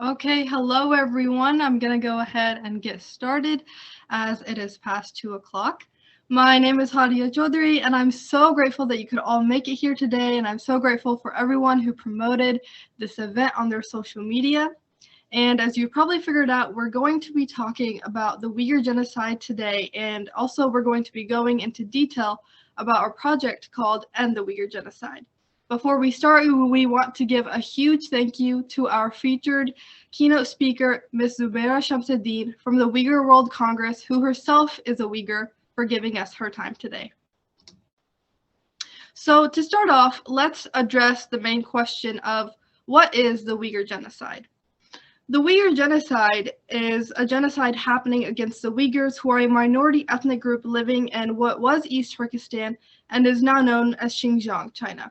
Okay, hello everyone. I'm going to go ahead and get started as it is past 2 o'clock. My name is Hadia Chaudhry, and I'm so grateful that you could all make it here today, and I'm so grateful for everyone who promoted this event on their social media. And as you probably figured out, we're going to be talking about the Uyghur Genocide today, and also we're going to be going into detail about our project called End the Uyghur Genocide. Before we start, we want to give a huge thank you to our featured keynote speaker, Ms. Zubaira Shamsuddin from the Uyghur World Congress, who herself is a Uyghur, for giving us her time today. So to start off, let's address the main question of what is the Uyghur Genocide? The Uyghur Genocide is a genocide happening against the Uyghurs, who are a minority ethnic group living in what was East Turkestan and is now known as Xinjiang, China.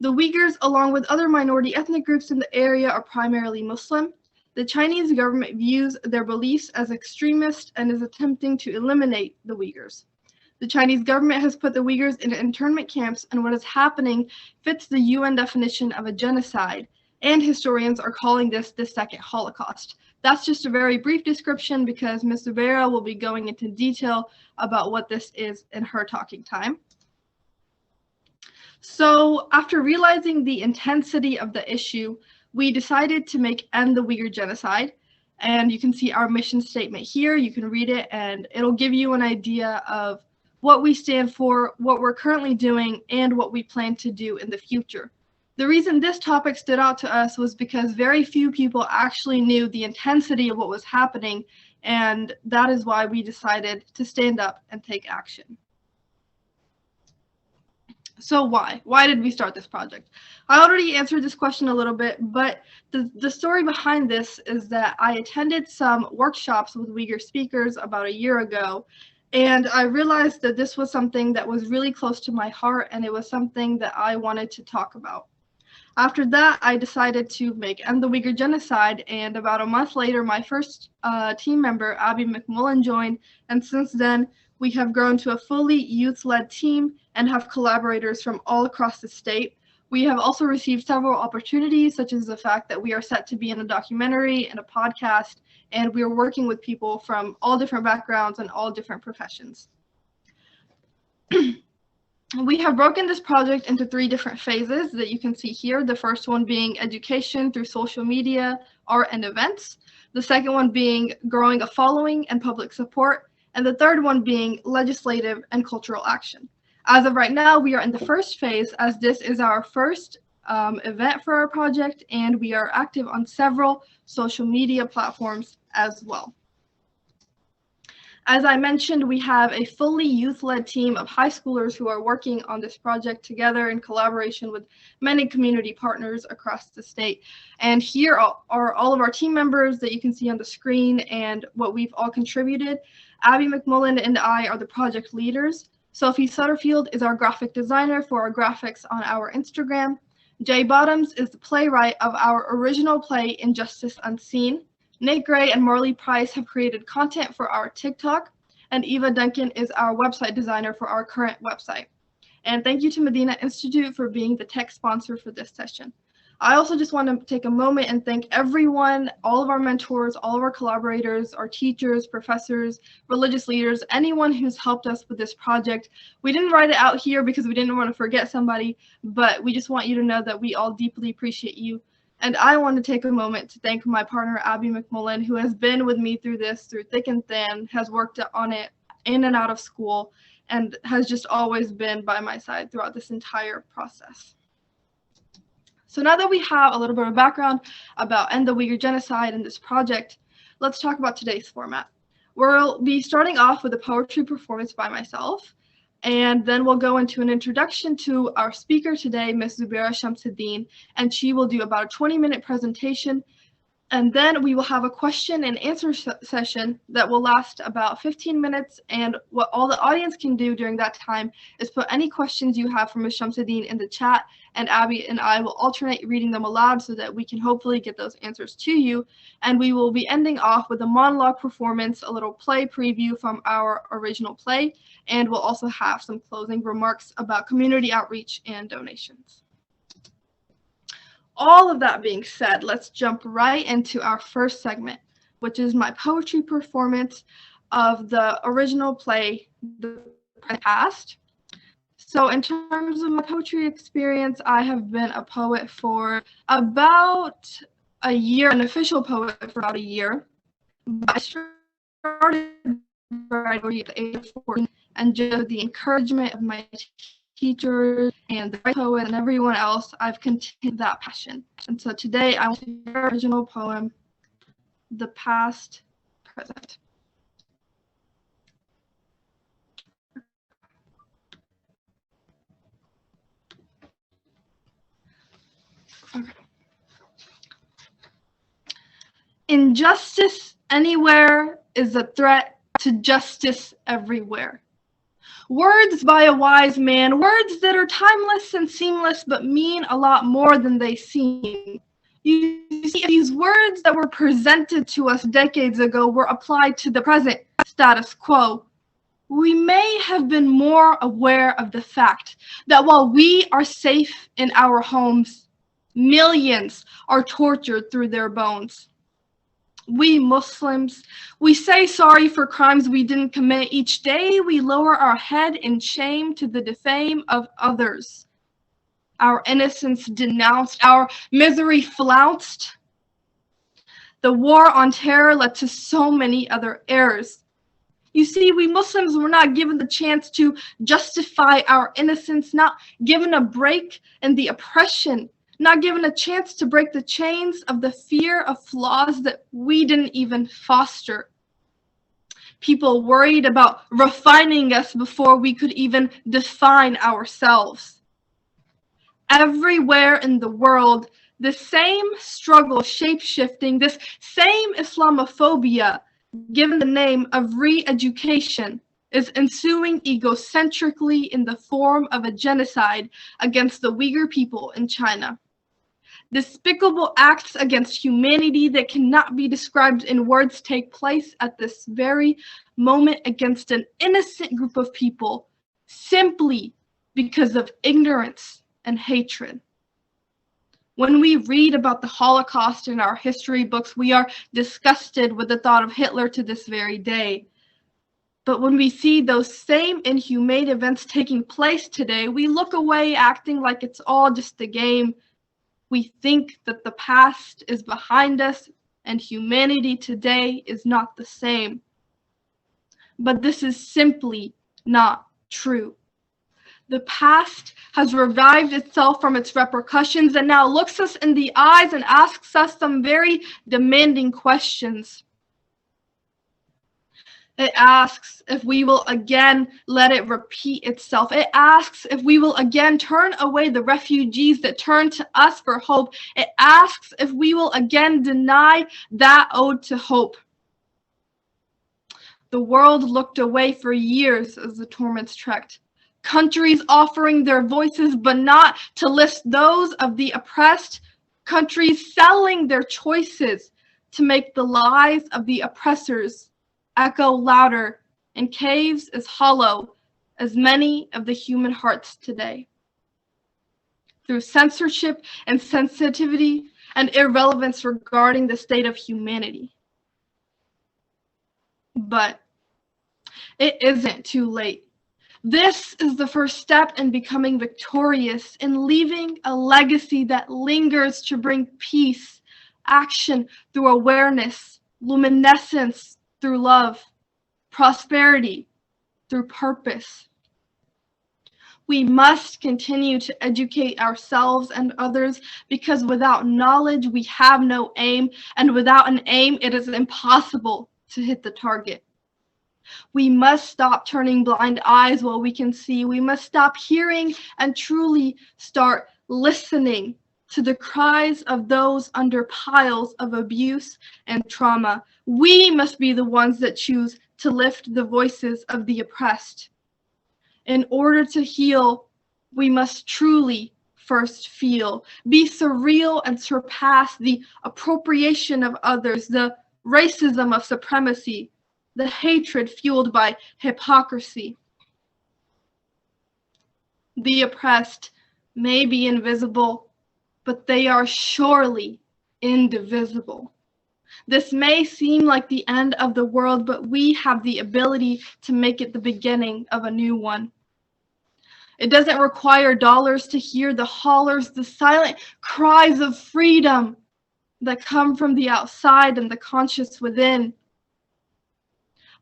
The Uyghurs, along with other minority ethnic groups in the area, are primarily Muslim. The Chinese government views their beliefs as extremist and is attempting to eliminate the Uyghurs. The Chinese government has put the Uyghurs in internment camps, and what is happening fits the UN definition of a genocide, and historians are calling this the Second Holocaust. That's just a very brief description because Ms. Zubaira will be going into detail about what this is in her talking time. So after realizing the intensity of the issue, we decided to make End the Uyghur Genocide. And you can see our mission statement here. You can read it and it'll give you an idea of what we stand for, what we're currently doing, and what we plan to do in the future. The reason this topic stood out to us was because very few people actually knew the intensity of what was happening, and that is why we decided to stand up and take action. So why? Why did we start this project? I already answered this question a little bit, but the story behind this is that I attended some workshops with Uyghur speakers about a year ago, and I realized that this was something that was really close to my heart, and it was something that I wanted to talk about. After that, I decided to make End the Uyghur Genocide, and about a month later, my first team member, Abby McMullen, joined, and since then, we have grown to a fully youth-led team and have collaborators from all across the state. We have also received several opportunities, such as the fact that we are set to be in a documentary and a podcast, and we are working with people from all different backgrounds and all different professions. We have broken this project into 3 different phases that you can see here. The first one being education through social media, art, and events. The second one being growing a following and public support. And the third one being legislative and cultural action. As of right now, we are in the first phase, as this is our first event for our project, and we are active on several social media platforms as well. As I mentioned, we have a fully youth-led team of high schoolers who are working on this project together in collaboration with many community partners across the state. And here are all of our team members that you can see on the screen and what we've all contributed. Abby McMullen and I are the project leaders. Sophie Sutterfield is our graphic designer for our graphics on our Instagram. Jay Bottoms is the playwright of our original play, Injustice Unseen. Nate Gray and Marley Price have created content for our TikTok, and Eva Duncan is our website designer for our current website. And thank you to Medina Institute for being the tech sponsor for this session. I also just want to take a moment and thank everyone, all of our mentors, all of our collaborators, our teachers, professors, religious leaders, anyone who's helped us with this project. We didn't write it out here because we didn't want to forget somebody, but we just want you to know that we all deeply appreciate you. And I want to take a moment to thank my partner, Abby McMullen, who has been with me through this, through thick and thin, has worked on it in and out of school, and has just always been by my side throughout this entire process. So now that we have a little bit of background about End the Uyghur Genocide and this project, let's talk about today's format. We'll be starting off with a poetry performance by myself, and then we'll go into an introduction to our speaker today, Ms. Zubaira Shamsuddin, and she will do about a 20-minute presentation. And then we will have a question and answer session that will last about 15 minutes. And what all the audience can do during that time is put any questions you have for Ms. Shamsuddin in the chat, and Abby and I will alternate reading them aloud so that we can hopefully get those answers to you. And we will be ending off with a monologue performance, a little play preview from our original play, and we'll also have some closing remarks about community outreach and donations. all of that being said, let's jump right into our first segment, which is my poetry performance of the original play, The Past. So in terms of my poetry experience, I have been a poet for about a year, an official poet for about a year. But I started writing at the age of 14, and just the encouragement of my teachers and the poet and everyone else, I've continued that passion. And so today I want to share our original poem, The Past, Present. Okay. Injustice anywhere is a threat to justice everywhere. Words by a wise man, words that are timeless and seamless but mean a lot more than they seem. You see, these words that were presented to us decades ago were applied to the present status quo. We may have been more aware of the fact that while we are safe in our homes, millions are tortured through their bones. We Muslims, we say sorry for crimes we didn't commit. Each day we lower our head in shame to the defame of others. Our innocence denounced, our misery flounced. The war on terror led to so many other errors. You see, we Muslims were not given the chance to justify our innocence, not given a break in the oppression, not given a chance to break the chains of the fear of flaws that we didn't even foster. People worried about refining us before we could even define ourselves. Everywhere in the world, the same struggle shape-shifting, this same Islamophobia, given the name of re-education, is ensuing egocentrically in the form of a genocide against the Uyghur people in China. Despicable acts against humanity that cannot be described in words take place at this very moment against an innocent group of people simply because of ignorance and hatred. When we read about the Holocaust in our history books, we are disgusted with the thought of Hitler to this very day. But when we see those same inhumane events taking place today, we look away acting like it's all just a game. We think that the past is behind us and humanity today is not the same. But this is simply not true. The past has revived itself from its repercussions and now looks us in the eyes and asks us some very demanding questions. It asks if we will again let it repeat itself. It asks if we will again turn away the refugees that turn to us for hope. It asks if we will again deny that ode to hope. The world looked away for years as the torments trekked. Countries offering their voices but not to list those of the oppressed. Countries selling their choices to make the lies of the oppressors echo louder in caves as hollow as many of the human hearts today. Through censorship and sensitivity and irrelevance regarding the state of humanity. But it isn't too late. This is the first step in becoming victorious, in leaving a legacy that lingers to bring peace, action through awareness, luminescence through love, prosperity through purpose. We must continue to educate ourselves and others because without knowledge, we have no aim, and without an aim, it is impossible to hit the target. We must stop turning blind eyes while we can see. We must stop hearing and truly start listening to the cries of those under piles of abuse and trauma. We must be the ones that choose to lift the voices of the oppressed. In order to heal, we must truly first feel, be surreal and surpass the appropriation of others, the racism of supremacy, the hatred fueled by hypocrisy. The oppressed may be invisible, but they are surely indivisible. This may seem like the end of the world, but we have the ability to make it the beginning of a new one. It doesn't require dollars to hear the hollers, the silent cries of freedom that come from the outside and the conscious within.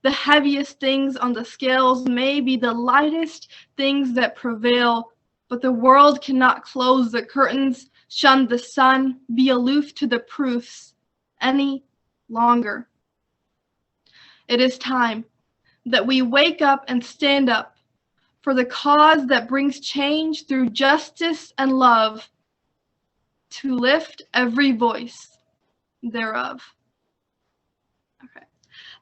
The heaviest things on the scales may be the lightest things that prevail, but the world cannot close the curtains, shun the sun, be aloof to the proofs any longer. It is time that we wake up and stand up for the cause that brings change through justice and love, to lift every voice thereof. Okay.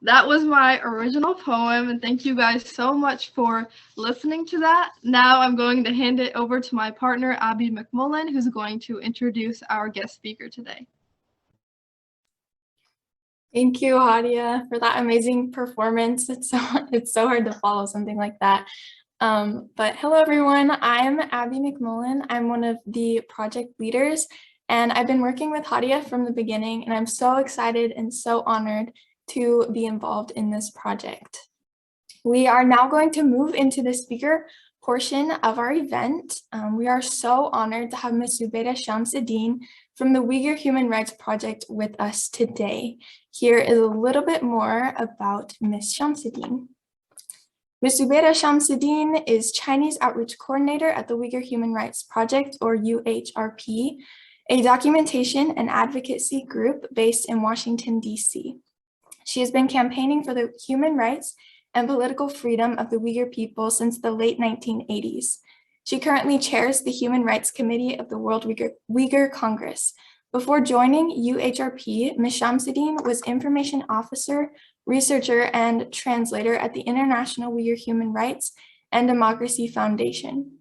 That was my original poem, and thank you guys so much for listening to that. Now I'm going to hand it over to my partner, Abby McMullen, who's going to introduce our guest speaker today. Thank you, Hadia, for that amazing performance. It's so hard to follow something like that. But hello, everyone. I'm Abby McMullen. I'm one of the project leaders, and I've been working with Hadia from the beginning, and I'm so excited and so honored to be involved in this project. We are now going to move into the speaker portion of our event. We are so honored to have Ms. Zubaida Shamsuddin from the Uyghur Human Rights Project with us today. Here is a little bit more about Ms. Shamsuddin. Ms. Zubaida Shamsuddin is Chinese Outreach Coordinator at the Uyghur Human Rights Project, or UHRP, a documentation and advocacy group based in Washington, D.C. She has been campaigning for the human rights and political freedom of the Uyghur people since the late 1980s. She currently chairs the Human Rights Committee of the World Uyghur Congress. Before joining UHRP, Ms. Shamsuddin was information officer, researcher, and translator at the International Uyghur Human Rights and Democracy Foundation.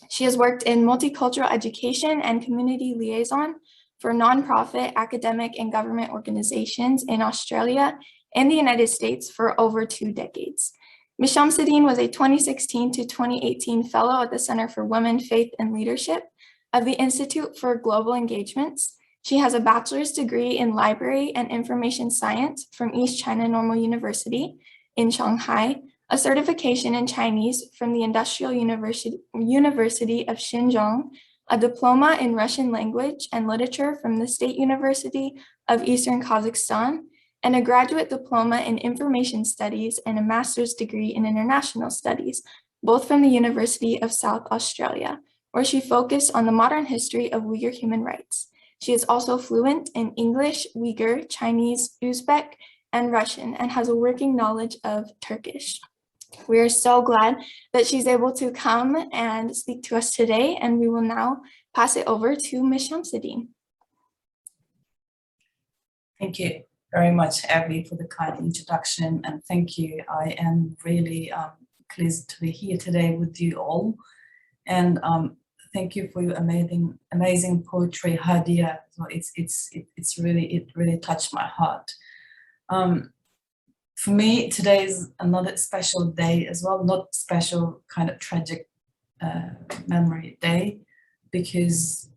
She has worked in multicultural education and community liaison for nonprofit, academic, and government organizations in Australia and the United States for over 2 decades. Ms. Shamsuddin was a 2016 to 2018 fellow at the Center for Women, Faith, and Leadership of the Institute for Global Engagements. She has a bachelor's degree in library and information science from East China Normal University in Shanghai, a certification in Chinese from the Industrial University of Xinjiang, a diploma in Russian language and literature from the State University of Eastern Kazakhstan, and a graduate diploma in information studies and a master's degree in international studies, both from the University of South Australia, where she focused on the modern history of Uyghur human rights. She is also fluent in English, Uyghur, Chinese, Uzbek, and Russian, and has a working knowledge of Turkish. We are so glad that she's able to come and speak to us today, and we will now pass it over to Ms. Shamsuddin. Thank you very much, Abby, for the kind introduction, and thank you. I am really pleased to be here today with you all, and thank you for your amazing poetry, Hadia. So it really touched my heart. For me, today is another special day as well, not special, kind of tragic memory day, because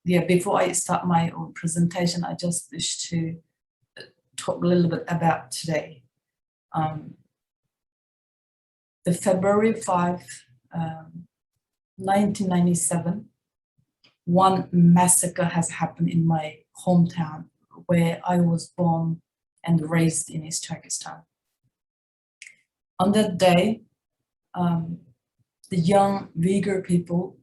before I start my own presentation, I just wish to talk a little bit about today. The February 5, 1997, one massacre has happened in my hometown where I was born and raised in East Turkestan. On that day, the young Uyghur people,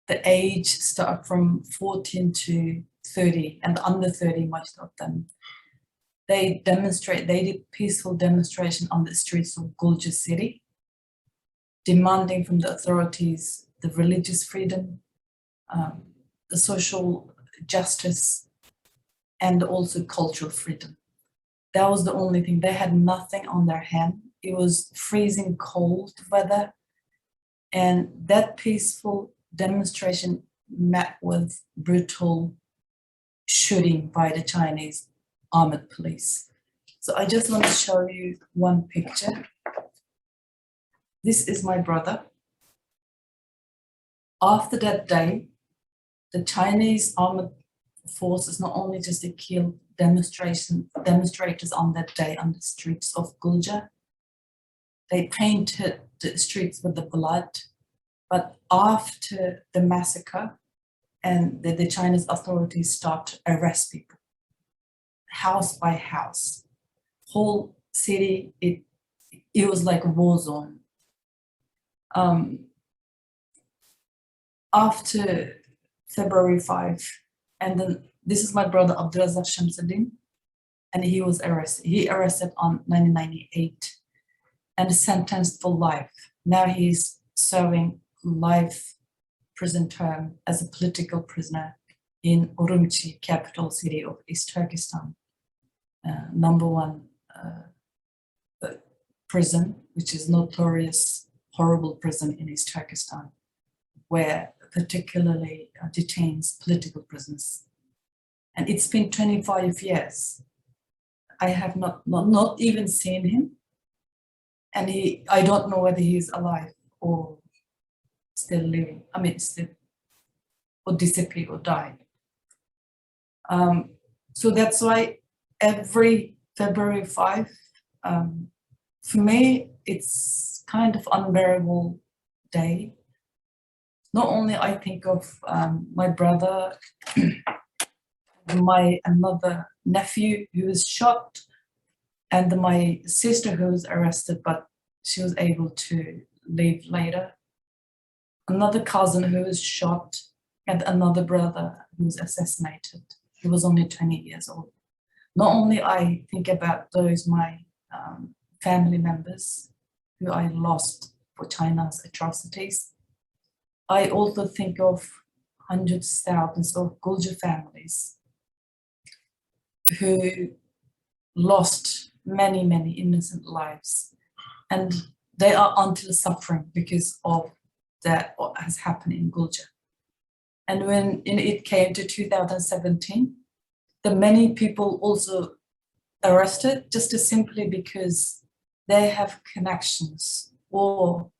the age start from 14 to 30 and under 30, most of them, they did peaceful demonstration on the streets of Gulja city, demanding from the authorities the religious freedom, the social justice, and also cultural freedom. That was the only thing. They had nothing on their hand. It was freezing cold weather, and that peaceful demonstration met with brutal shooting by the Chinese armed police. So I just want to show you one picture. This is my brother. After that day, the Chinese armed forces not only just killed demonstrators on that day on the streets of Gulja, they painted the streets with the blood. But after the massacre, and the Chinese authorities start to arrest people, house by house, whole city, it was like a war zone. After February 5, and then this is my brother Abdurazak Shamsuddin, and he was arrested. He arrested on 1998 and sentenced for life. Now he's serving life prison term as a political prisoner in Urumqi, capital city of East Turkestan, #1 prison, which is notorious, horrible prison in East Turkestan, where particularly detains political prisoners. And it's been 25 years. I have not even seen him, and I don't know whether he's alive or still living. I mean, still, or disappeared or died. So that's why every February 5, for me, it's kind of unbearable day. Not only I think of my brother, my another nephew who was shot, and my sister who was arrested, but she was able to live later. Another cousin who was shot, and another brother who was assassinated. He was only 20 years old. Not only I think about those my family members who I lost for China's atrocities, I also think of hundreds, thousands of Gulja families who lost many, many innocent lives, and they are until suffering because of that what has happened in Gulja. And when it came to 2017, the many people also arrested just as simply because they have connections, or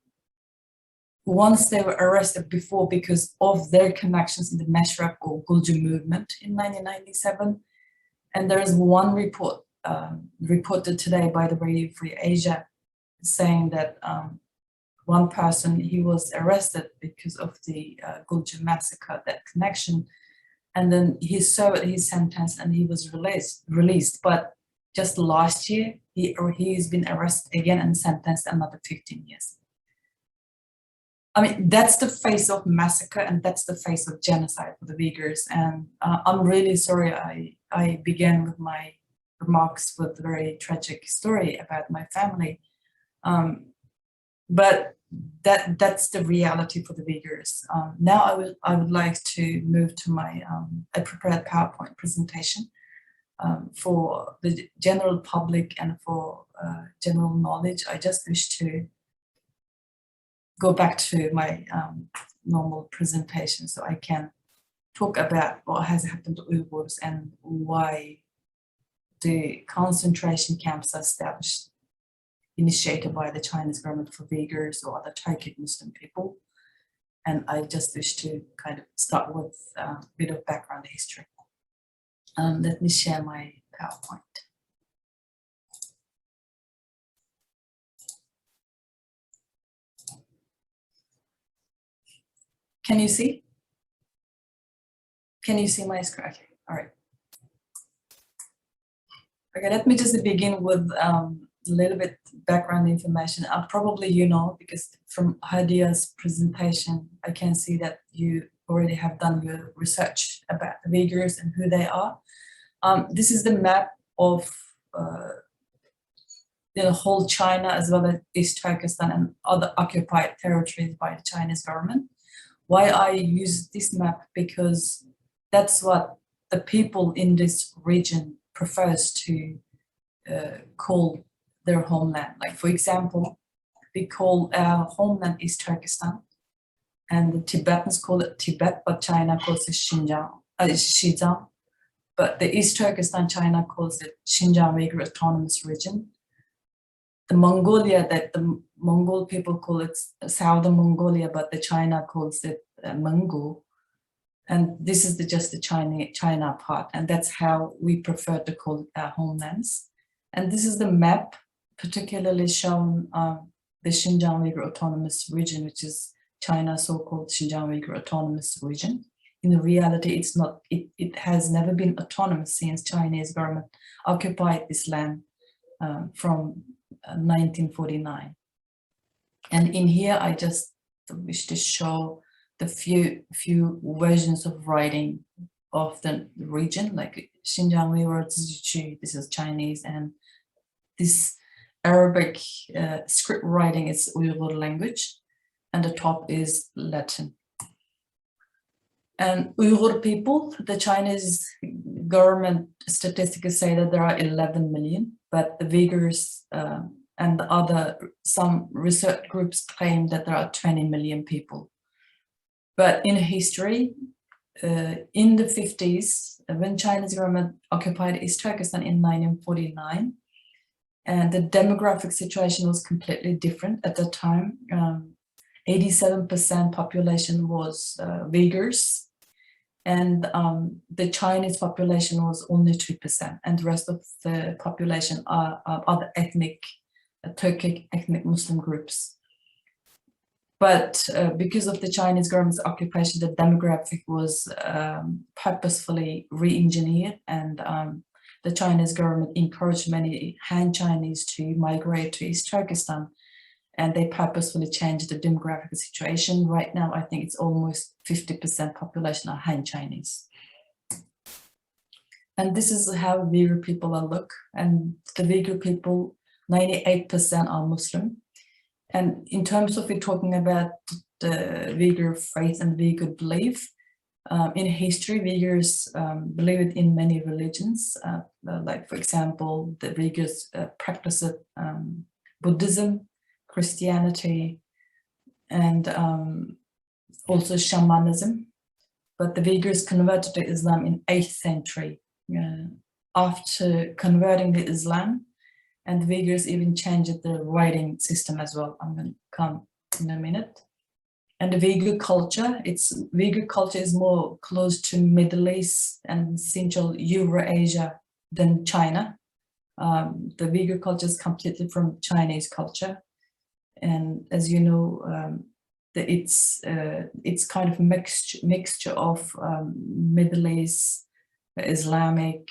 once they were arrested before because of their connections in the Meshrab or Gulja movement in 1997. And there is one report reported today by the Radio Free Asia saying that one person, he was arrested because of the Gulja massacre, that connection, and then he served his sentence and he was released. But just last year, he's been arrested again and sentenced another 15 years. I mean, that's the face of massacre, and that's the face of genocide for the Uyghurs. And I'm really sorry I began with my remarks with a very tragic story about my family. But that's the reality for the Uyghurs. Now I would like to move to my I prepared PowerPoint presentation for the general public and for general knowledge. I just wish to go back to my normal presentation so I can talk about what has happened to Uyghurs and why the concentration camps are established, initiated by the Chinese government for Uyghurs or other Turkic Muslim people. And I just wish to kind of start with a bit of background history. Let me share my PowerPoint. Can you see? Can you see my screen? Okay, all right. Okay, let me just begin with a little bit background information. Probably you know, because from Hadia's presentation, I can see that you already have done your research about the Uyghurs and who they are. This is the map of the whole China as well as East Turkestan and other occupied territories by the Chinese government. Why I use this map? Because that's what the people in this region prefers to call their homeland. Like, for example, we call our homeland East Turkestan, and the Tibetans call it Tibet, but China calls it Xinjiang. But the East Turkestan, China calls it Xinjiang Uyghur Autonomous Region. The Mongolia, that the Mongol people call it Southern Mongolia, but the China calls it Mongol. And this is just the China part, and that's how we prefer to call it our homelands. And this is the map, particularly shown the Xinjiang Uyghur Autonomous Region, which is China's so-called Xinjiang Uyghur Autonomous Region. In reality, it's not. It has never been autonomous since Chinese government occupied this land from 1949. And in here, I just wish to show the few versions of writing of the region, like Xinjiang Uyghur Zhiqu, this is Chinese, and this Arabic script writing is Uyghur language, and the top is Latin. And Uyghur people, the Chinese government statistics say that there are 11 million, but the Uyghurs and some research groups claim that there are 20 million people. But in history, in the 50s, when China's government occupied East Turkestan in 1949, and the demographic situation was completely different at the time. 87% population was Uyghurs, and the Chinese population was only 2%, and the rest of the population are other Turkic ethnic Muslim groups. But because of the Chinese government's occupation, the demographic was purposefully re-engineered, and the Chinese government encouraged many Han Chinese to migrate to East Turkestan, and they purposefully changed the demographic situation. Right now, I think it's almost 50% population are Han Chinese. And this is how Uyghur people look, and the Uyghur people, 98% are Muslim. And in terms of it talking about the Uyghur faith and Uyghur belief, in history, Uyghurs believed in many religions. Like, for example, the Uyghurs practiced Buddhism, Christianity, and also shamanism. But the Uyghurs converted to Islam in 8th century. After converting to Islam, and the Uyghurs even changed the writing system as well. I'm going to come in a minute. And the Uyghur culture is more close to Middle East and Central Eurasia than China. The Uyghur culture is completely from Chinese culture. And as you know, it's kind of a mixture of Middle East, Islamic,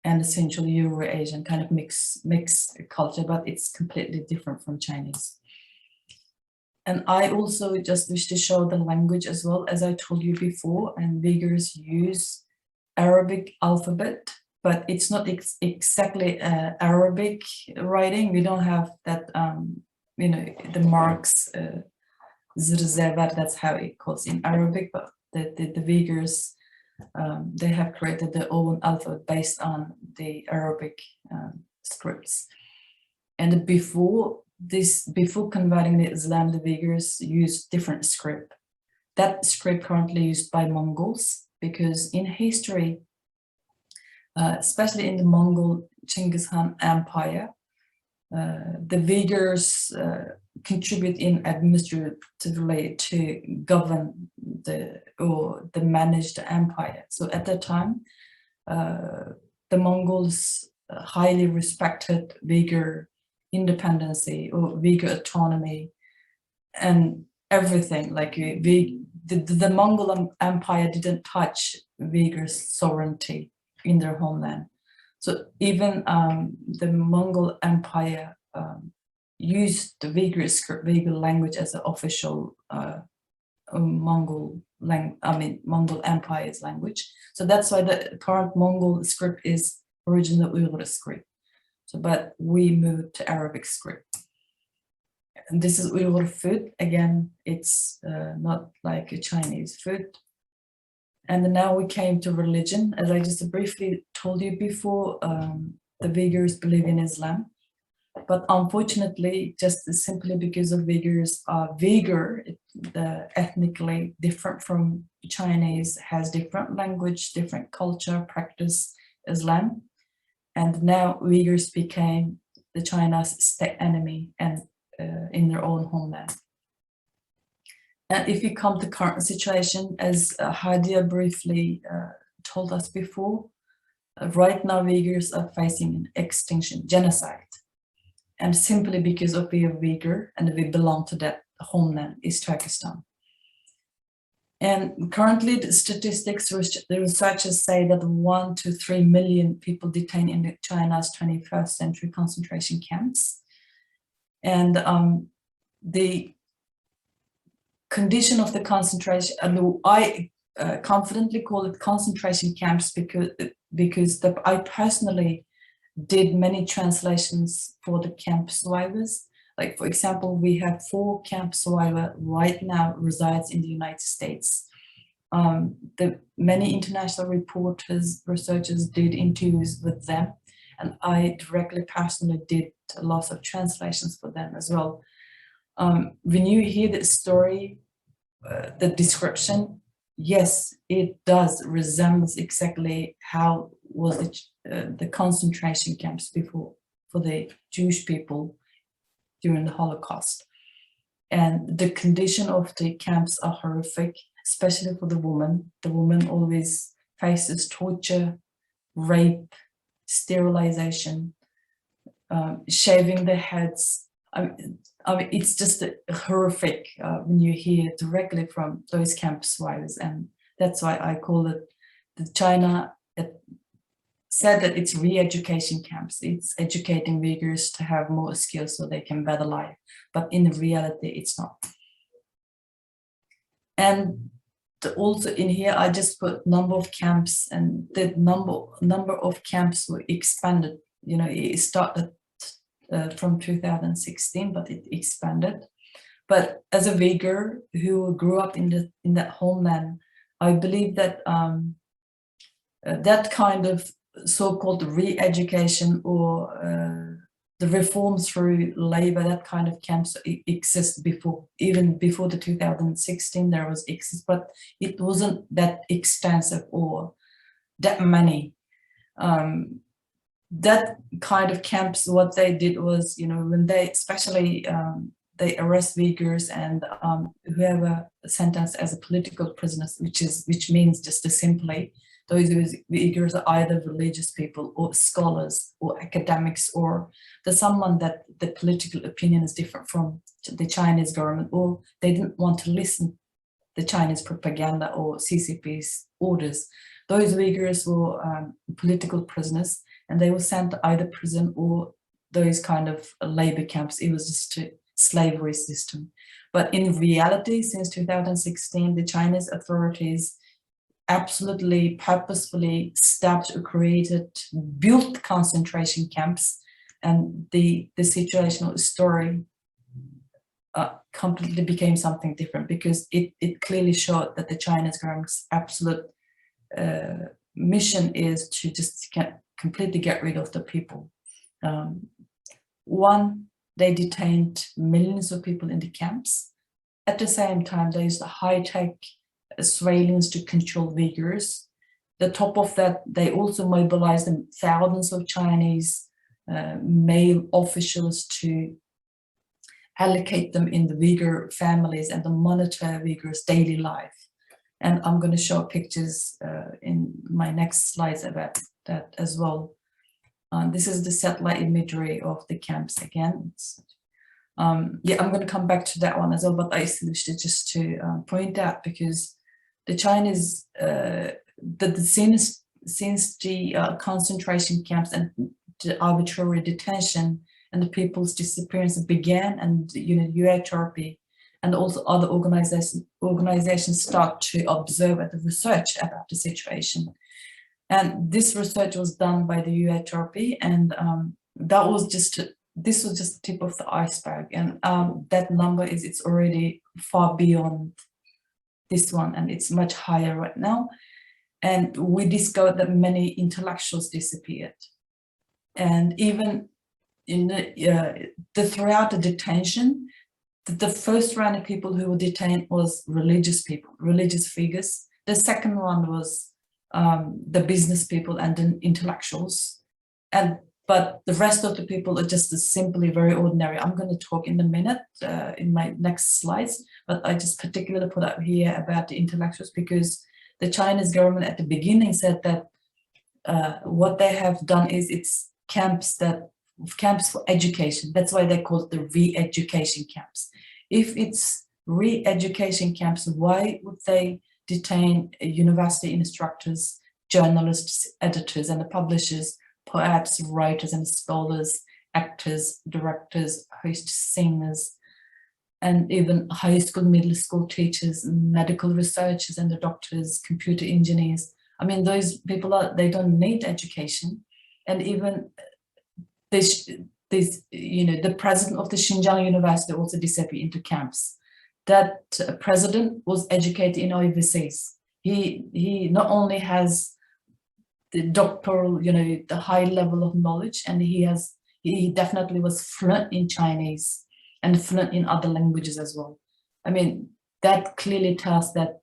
and Central Eurasian kind of mixed culture, but it's completely different from Chinese. And I also just wish to show the language as well, as I told you before, and Uyghurs use Arabic alphabet, but it's not exactly Arabic writing. We don't have that, the marks, zirzevar, that's how it calls in Arabic, but the Uyghurs, they have created their own alphabet based on the Arabic scripts. And before converting to Islam, the Uyghurs used different script. That script currently used by Mongols, because in history, especially in the Mongol Genghis Khan Empire, the Uyghurs contribute in administratively to govern the manage the empire. So at that time, the Mongols highly respected Uyghur independency or Uyghur autonomy and everything. Like the Mongol Empire didn't touch Uyghur sovereignty in their homeland. So even the Mongol Empire used the Uyghur language as an official Mongol Empire's language. So that's why the current Mongol script is original Uyghur script. So, but we moved to Arabic script. And this is Uyghur food. Again, it's not like a Chinese food. And now we came to religion. As I just briefly told you before, the Uyghurs believe in Islam. But unfortunately, just simply because of Uyghurs are Uyghur, ethnically different from Chinese, has different language, different culture, practice Islam. And now Uyghurs became the China's state enemy and in their own homeland. And if we come to current situation, as Hadia briefly told us before, right now Uyghurs are facing an extinction, genocide. And simply because of we are Uyghur and we belong to that homeland, is Turkestan. And currently the statistics, the researchers say that 1 to 3 million people detained in China's 21st century concentration camps. And the condition of the concentration, I confidently call it concentration camps because I personally did many translations for the camp survivors. Like, for example, we have 4 camp survivors right now resides in the United States. The many international researchers did interviews with them, and I directly personally did lots of translations for them as well. When you hear the story, the description, yes, it does resembles exactly how was the concentration camps before for the Jewish people during the Holocaust. And the condition of the camps are horrific, especially for the woman. The woman always faces torture, rape, sterilization, shaving their heads. I mean, it's just horrific when you hear directly from those camp survivors, and that's why I call it the China said that it's re-education camps. It's educating Uyghurs to have more skills so they can better life, but in reality, it's not. And also in here, I just put number of camps, and the number of camps were expanded. You know, it started from 2016, but it expanded. But as a Uyghur who grew up in that homeland, I believe that that kind of so-called re-education or the reforms through labor, that kind of camps exist before, even before the 2016 there was exist, but it wasn't that extensive or that many. That kind of camps, what they did was, you know, when they especially they arrest Uyghurs and whoever sentenced as a political prisoners, which means just simply those Uyghurs are either religious people or scholars or academics, or there's someone that the political opinion is different from the Chinese government, or they didn't want to listen the Chinese propaganda or CCP's orders. Those Uyghurs were political prisoners, and they were sent to either prison or those kind of labor camps. It was just a slavery system. But in reality, since 2016, the Chinese authorities absolutely purposefully stabbed or created, built concentration camps, and the situational story completely became something different, because it clearly showed that the Chinese government's absolute mission is to just completely get rid of the people. One, they detained millions of people in the camps. At the same time, they used high-tech surveillance to control Uyghurs. The top of that, they also mobilized thousands of Chinese male officials to allocate them in the Uyghur families and to monitor Uyghurs' daily life. And I'm going to show pictures in my next slides about that as well. This is the satellite imagery of the camps again. Yeah, I'm going to come back to that one as well, but I switched it just to point out, because the Chinese, since the concentration camps and the arbitrary detention and the people's disappearance began, and UHRP and also other organizations start to observe and research about the situation. And this research was done by the UHRP, and this was just the tip of the iceberg, and that number it's already far beyond this one, and it's much higher right now. And we discovered that many intellectuals disappeared, and even in throughout the detention, the first round of people who were detained was religious people, religious figures. The second one was the business people and the intellectuals, but but the rest of the people are just simply very ordinary. I'm going to talk in a minute in my next slides, but I just particularly put up here about the intellectuals because the Chinese government at the beginning said that what they have done is it's camps for education. That's why they call it the re-education camps. If it's re-education camps, why would they detain university instructors, journalists, editors, and the publishers, poets, writers, and scholars, actors, directors, hosts, singers, and even high school, middle school teachers, medical researchers, and the doctors, computer engineers? I mean, those people they don't need education, and even this, the president of the Xinjiang University also disappeared into camps. That president was educated in overseas. He not only has the doctoral, the high level of knowledge, and he definitely was fluent in Chinese and fluent in other languages as well. I mean, that clearly tells that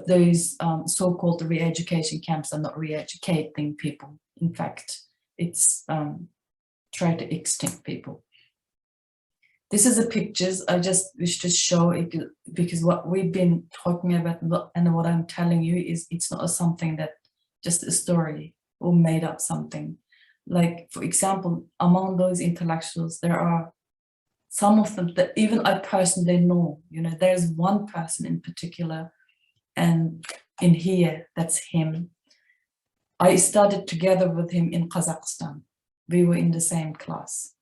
those so-called re-education camps are not re-educating people. In fact, it's try to extinct people. This is the pictures. I just wish to show it because what we've been talking about and what I'm telling you is it's not something that just a story or made up something. Like, for example, among those intellectuals, there are some of them that even I personally know. There's one person in particular, and in here, that's him. I studied together with him in Kazakhstan. We were in the same class.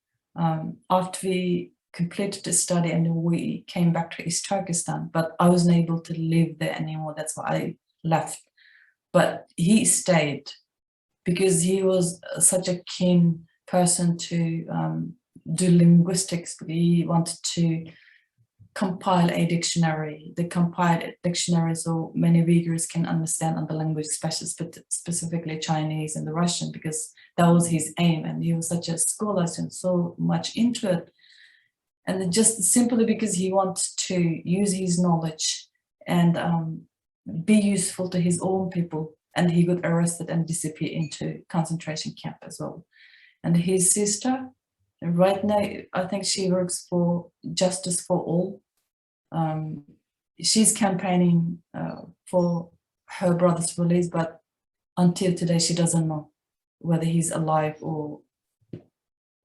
After we completed the study and we came back to East Turkestan, but I wasn't able to live there anymore. That's why I left. But he stayed because he was such a keen person to do linguistics. He wanted to compile a dictionary. They compiled a dictionary so many Uyghurs can understand other languages, specifically Chinese and the Russian, because that was his aim. And he was such a scholar and so much into it. And just simply because he wanted to use his knowledge and be useful to his own people, and he got arrested and disappeared into concentration camp as well. And his sister, right now, I think she works for Justice for All. She's campaigning for her brother's release, but until today, she doesn't know whether he's alive or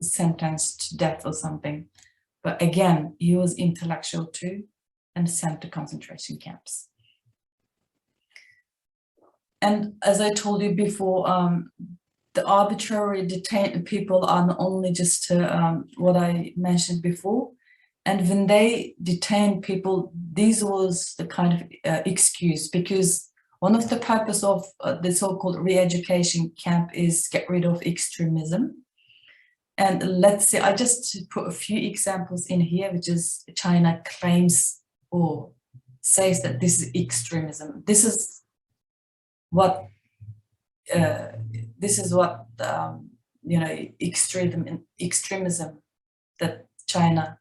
sentenced to death or something. But again, he was intellectual too and sent to concentration camps. And as I told you before, the arbitrary detained people are not only just what I mentioned before. And when they detain people, this was the kind of excuse, because one of the purpose of the so-called re-education camp is get rid of extremism. And let's say, I just put a few examples in here, which is China claims or says that this is extremism. This is what extremism that China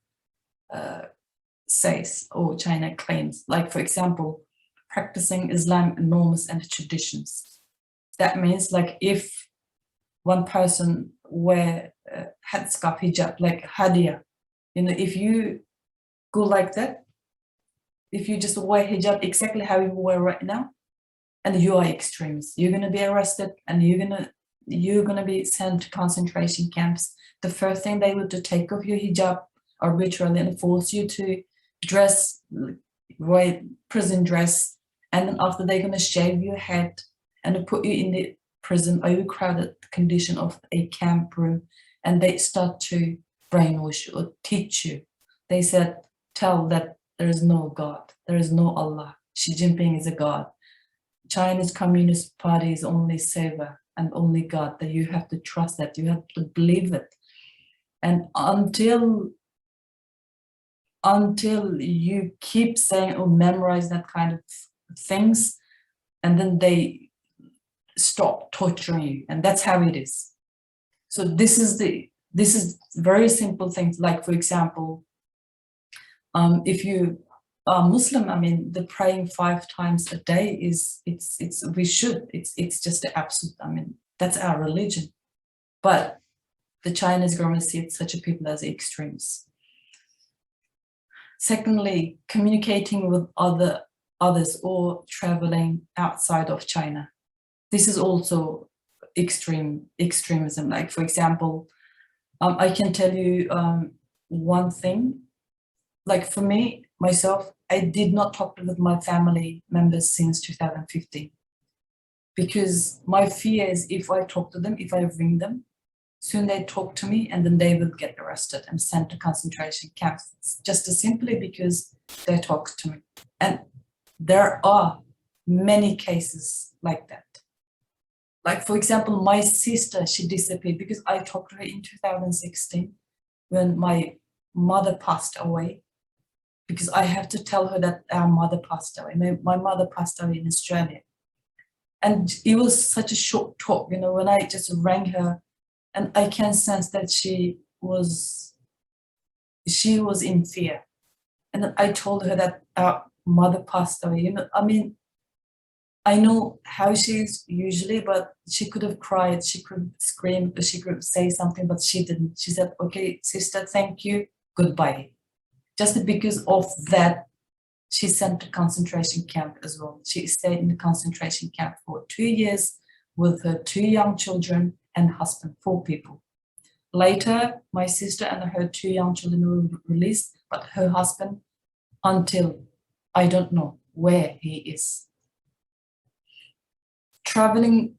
says or China claims. Like, for example, practicing Islamic norms and traditions. That means, like, if one person wear headscarf, hijab, like hadiya, if you go like that, if you just wear hijab exactly how you wear right now, and you are extremist, you're gonna be arrested and you're gonna be sent to concentration camps. The first thing they would do, take off your hijab arbitrarily and force you to dress, wear prison dress, and then after they're gonna shave your head and put you in the prison, overcrowded condition of a camp room, and they start to brainwash you or teach you. They said, tell that there is no God, there is no Allah, Xi Jinping is a God. China's Communist Party is only savior and only God, that you have to trust that, you have to believe it. And until you keep saying or memorize that kind of things, and then they stop torturing you, and that's how it is. So this is very simple things, like, for example, if you are Muslim, I mean, the praying 5 times a day it's just the absolute, I mean, that's our religion. But the Chinese government sees such a people as extremists. Secondly, communicating with others or traveling outside of China. This is also extremism. Like, for example, I can tell you one thing. Like, for me, myself, I did not talk with my family members since 2015 because my fear is if I talk to them, if I ring them, soon they talk to me and then they will get arrested and sent to concentration camps, just as simply because they talk to me. And there are many cases like that. Like, for example, my sister, she disappeared because I talked to her in 2016 when my mother passed away, because I have to tell her that our mother passed away. My mother passed away in Australia. And it was such a short talk, you know, when I just rang her, and I can sense that she was in fear. And then I told her that our mother passed away. You know, I mean, I know how she is usually, but she could have cried, she could scream, she could say something, but she didn't. She said, okay, sister, thank you, goodbye. Just because of that, she sent to concentration camp as well. She stayed in the concentration camp for 2 years with her 2 young children and husband, 4 people. Later, my sister and her 2 young children were released, but her husband, until I don't know where he is. Traveling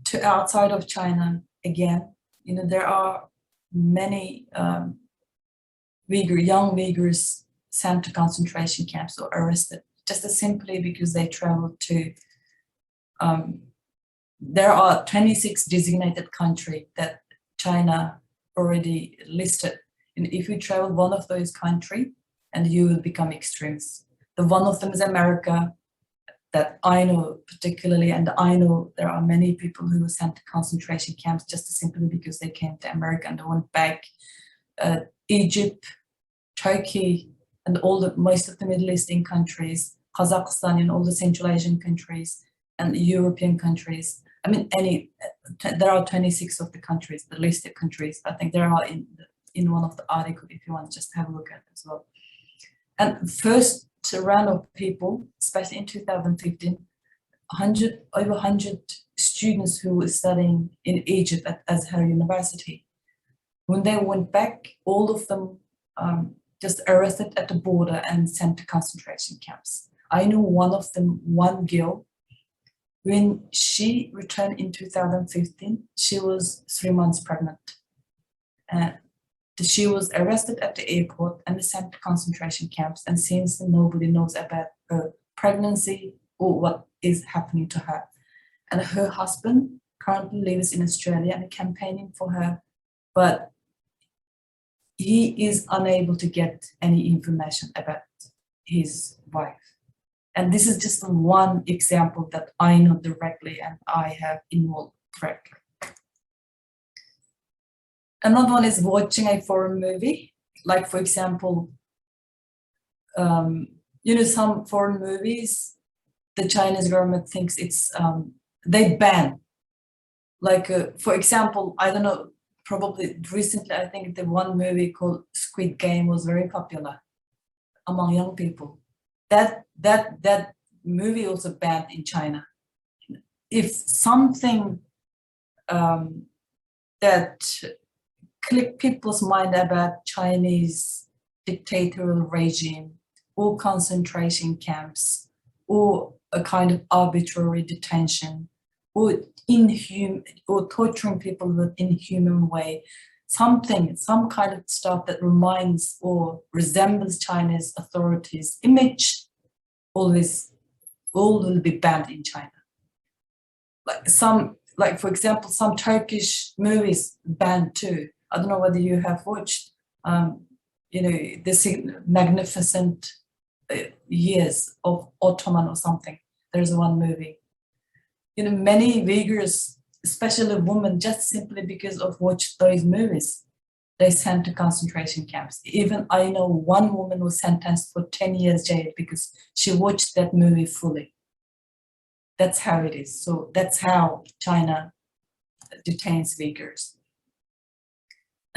to outside of China, again, you know, there are many young Uyghurs sent to concentration camps or arrested just as simply because they traveled to, there are 26 designated countries that China already listed. And if you travel one of those countries, and you will become extremists. The one of them is America, that I know particularly, and I know there are many people who were sent to concentration camps just simply because they came to America and they went back. Egypt, Turkey, and most of the Middle Eastern countries, Kazakhstan, and all the Central Asian countries, and European countries. I mean, there are 26 of the countries, the listed countries. I think there are in one of the articles if you want to just have a look at it as well. And first round of people, especially in 2015, over 100 students who were studying in Egypt at Azhar University. When they went back, all of them just arrested at the border and sent to concentration camps. I know one of them, one girl, when she returned in 2015, she was 3 months pregnant. She was arrested at the airport and sent to concentration camps, and since nobody knows about her pregnancy or what is happening to her. And her husband currently lives in Australia and campaigning for her, but he is unable to get any information about his wife. And this is just one example that I know directly and I have involved directly. Another one is watching a foreign movie. Like, for example, you know, some foreign movies, the Chinese government thinks it's, they ban. Like, for example, I don't know, probably recently, I think the one movie called Squid Game was very popular among young people. That movie also banned in China. If something that click people's mind about Chinese dictatorial regime or concentration camps or a kind of arbitrary detention or inhuman or torturing people with inhuman way, some kind of stuff that reminds or resembles Chinese authorities' image, all will be banned in China. Like for example, some Turkish movies banned too. I don't know whether you have watched, you know, this magnificent years of Ottoman or something. There's one movie. You know, many Uyghurs, especially women, just simply because of watched those movies, they sent to concentration camps. Even I know one woman was sentenced for 10 years jail because she watched that movie fully. That's how it is. So that's how China detains Uyghurs.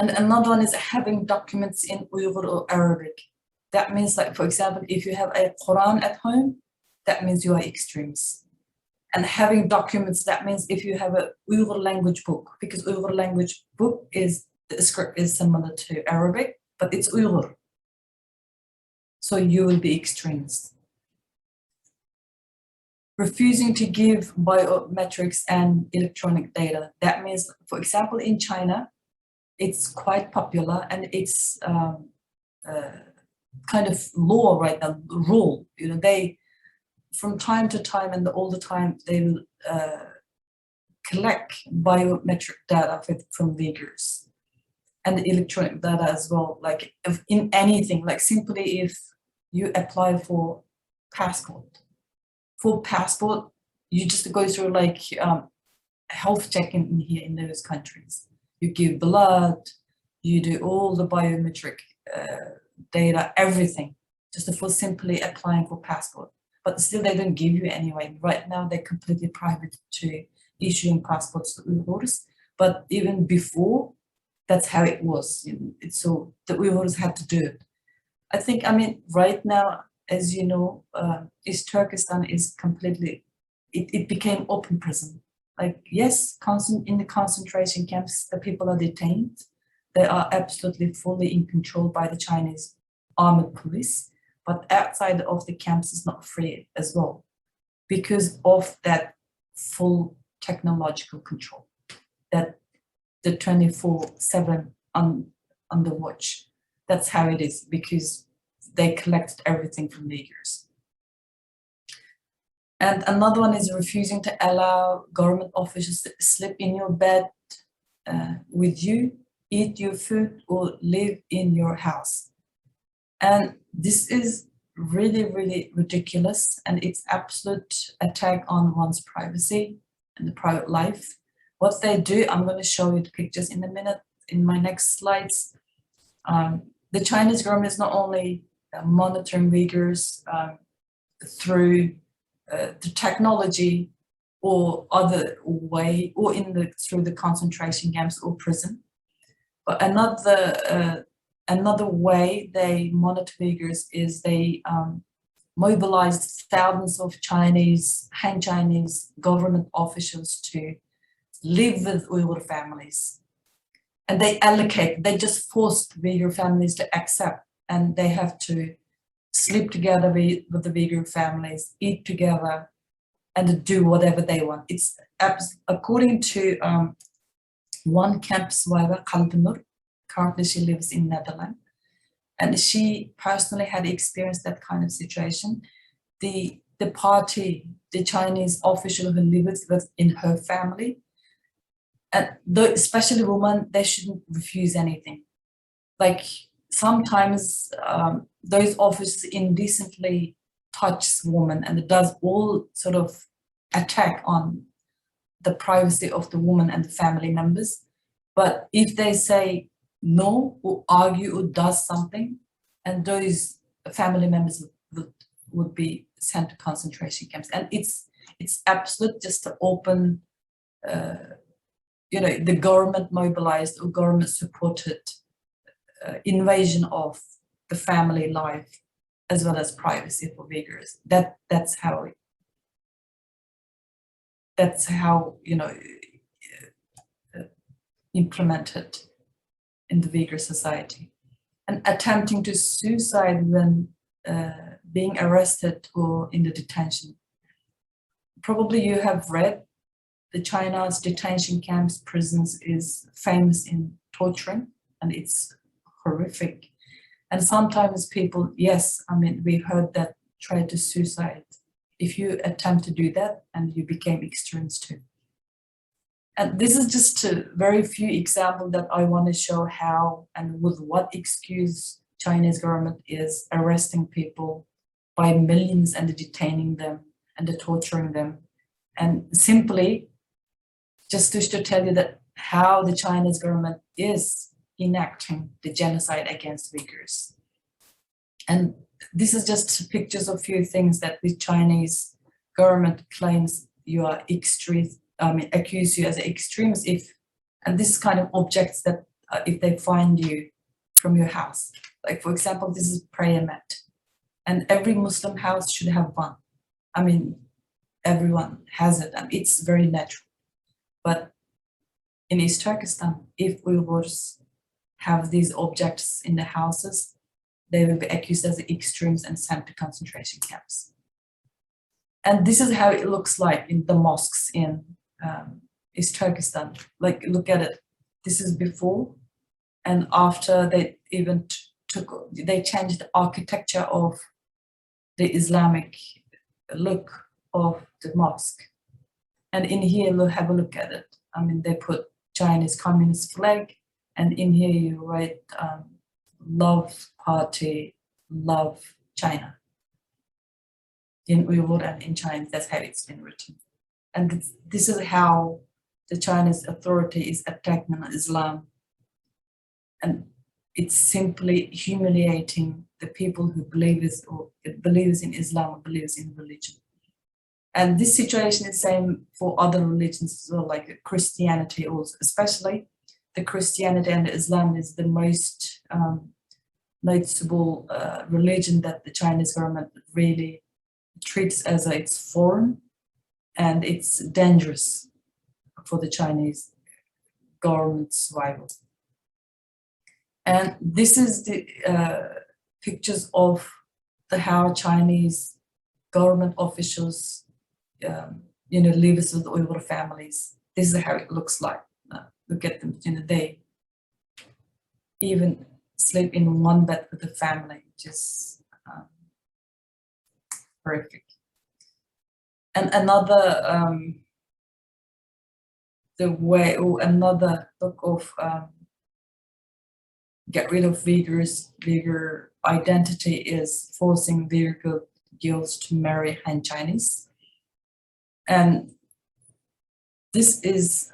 And another one is having documents in Uyghur or Arabic. That means, like, for example, if you have a Quran at home, that means you are extremist. And having documents, that means if you have a Uyghur language book, because Uyghur language book is, the script is similar to Arabic, but it's Uyghur. So you will be extremist. Refusing to give biometrics and electronic data. That means, for example, in China, it's quite popular and it's kind of law right now, rule. You know, they, from time to time and all the time, they will collect biometric data from Uyghurs and electronic data as well. Like if in anything, like simply if you apply for passport, you just go through like health check in here in those countries. You give blood, you do all the biometric data, everything, just for simply applying for passport. But still they don't give you anyway. Right now they're completely private to issuing passports to Uyghurs. But even before, that's how it was. So the Uyghurs had to do it. I think, I mean, right now, as you know, East Turkestan is completely, it became open prison. Like, yes, in the concentration camps, the people are detained. They are absolutely fully in control by the Chinese armed police, but outside of the camps is not free as well because of that full technological control, that the 24/7 on the watch. That's how it is because they collected everything from Uyghurs. And another one is refusing to allow government officials to sleep in your bed with you, eat your food, or live in your house. And this is really, really ridiculous, and it's absolute attack on one's privacy and the private life. What they do, I'm going to show you the pictures in a minute in my next slides. The Chinese government is not only monitoring Uyghurs through the technology or other way, or through the concentration camps or prison, but another way they monitor Uyghurs is they mobilized thousands of Han Chinese government officials to live with Uyghur families. And they just forced Uyghur families to accept, and they have to sleep together with the Uyghur families, eat together, and do whatever they want. It's according to one camp survivor, Kalbinur. Currently she lives in Netherlands, and she personally had experienced that kind of situation. The Chinese official who lives in her family, and especially women, they shouldn't refuse anything. Like sometimes those officers indecently touch women, and it does all sort of attack on the privacy of the woman and the family members. But if they say no or argue or does something, and those family members would be sent to concentration camps. And it's absolute just to open, the government mobilized or government supported invasion of the family life as well as privacy for Uyghurs. That's how implemented in the Uyghur society. And attempting to suicide when being arrested or in the detention. Probably you have read the China's detention camps, prisons is famous in torturing, and it's horrific. And sometimes people, yes, I mean, we heard that try to suicide. If you attempt to do that, and you became extremist too. And this is just a very few examples that I want to show how and with what excuse Chinese government is arresting people by millions and detaining them and torturing them. And simply just to tell you that how the Chinese government is enacting the genocide against Uyghurs. And this is just pictures of few things that the Chinese government claims you are accuse you as an extremist if, and this kind of objects that if they find you from your house. Like for example, this is prayer mat, and every Muslim house should have one. I mean, everyone has it, and it's very natural. But in East Turkestan, if Uyghurs have these objects in the houses, they will be accused as extremes and sent to concentration camps. And this is how it looks like in the mosques in East Turkestan. Like, look at it. This is before, and after they even they changed the architecture of the Islamic look of the mosque. And in here, look, have a look at it. I mean, they put Chinese Communist flag, and in here you write love party, love China. In Uyghur and in Chinese, that's how it's been written. And this is how the Chinese authority is attacking Islam. And it's simply humiliating the people who believes in Islam or believes in religion. And this situation is same for other religions as well, like Christianity also, especially the Christianity and Islam is the most noticeable religion that the Chinese government really treats as it's foreign, and it's dangerous for the Chinese government's survival. And this is the pictures of how Chinese government officials live with Uyghur families. This is how it looks like. Look at them, they even sleep in one bed with the family, just horrific. And another another look of get rid of Uyghur identity is forcing Uyghur girls to marry Han Chinese. And this is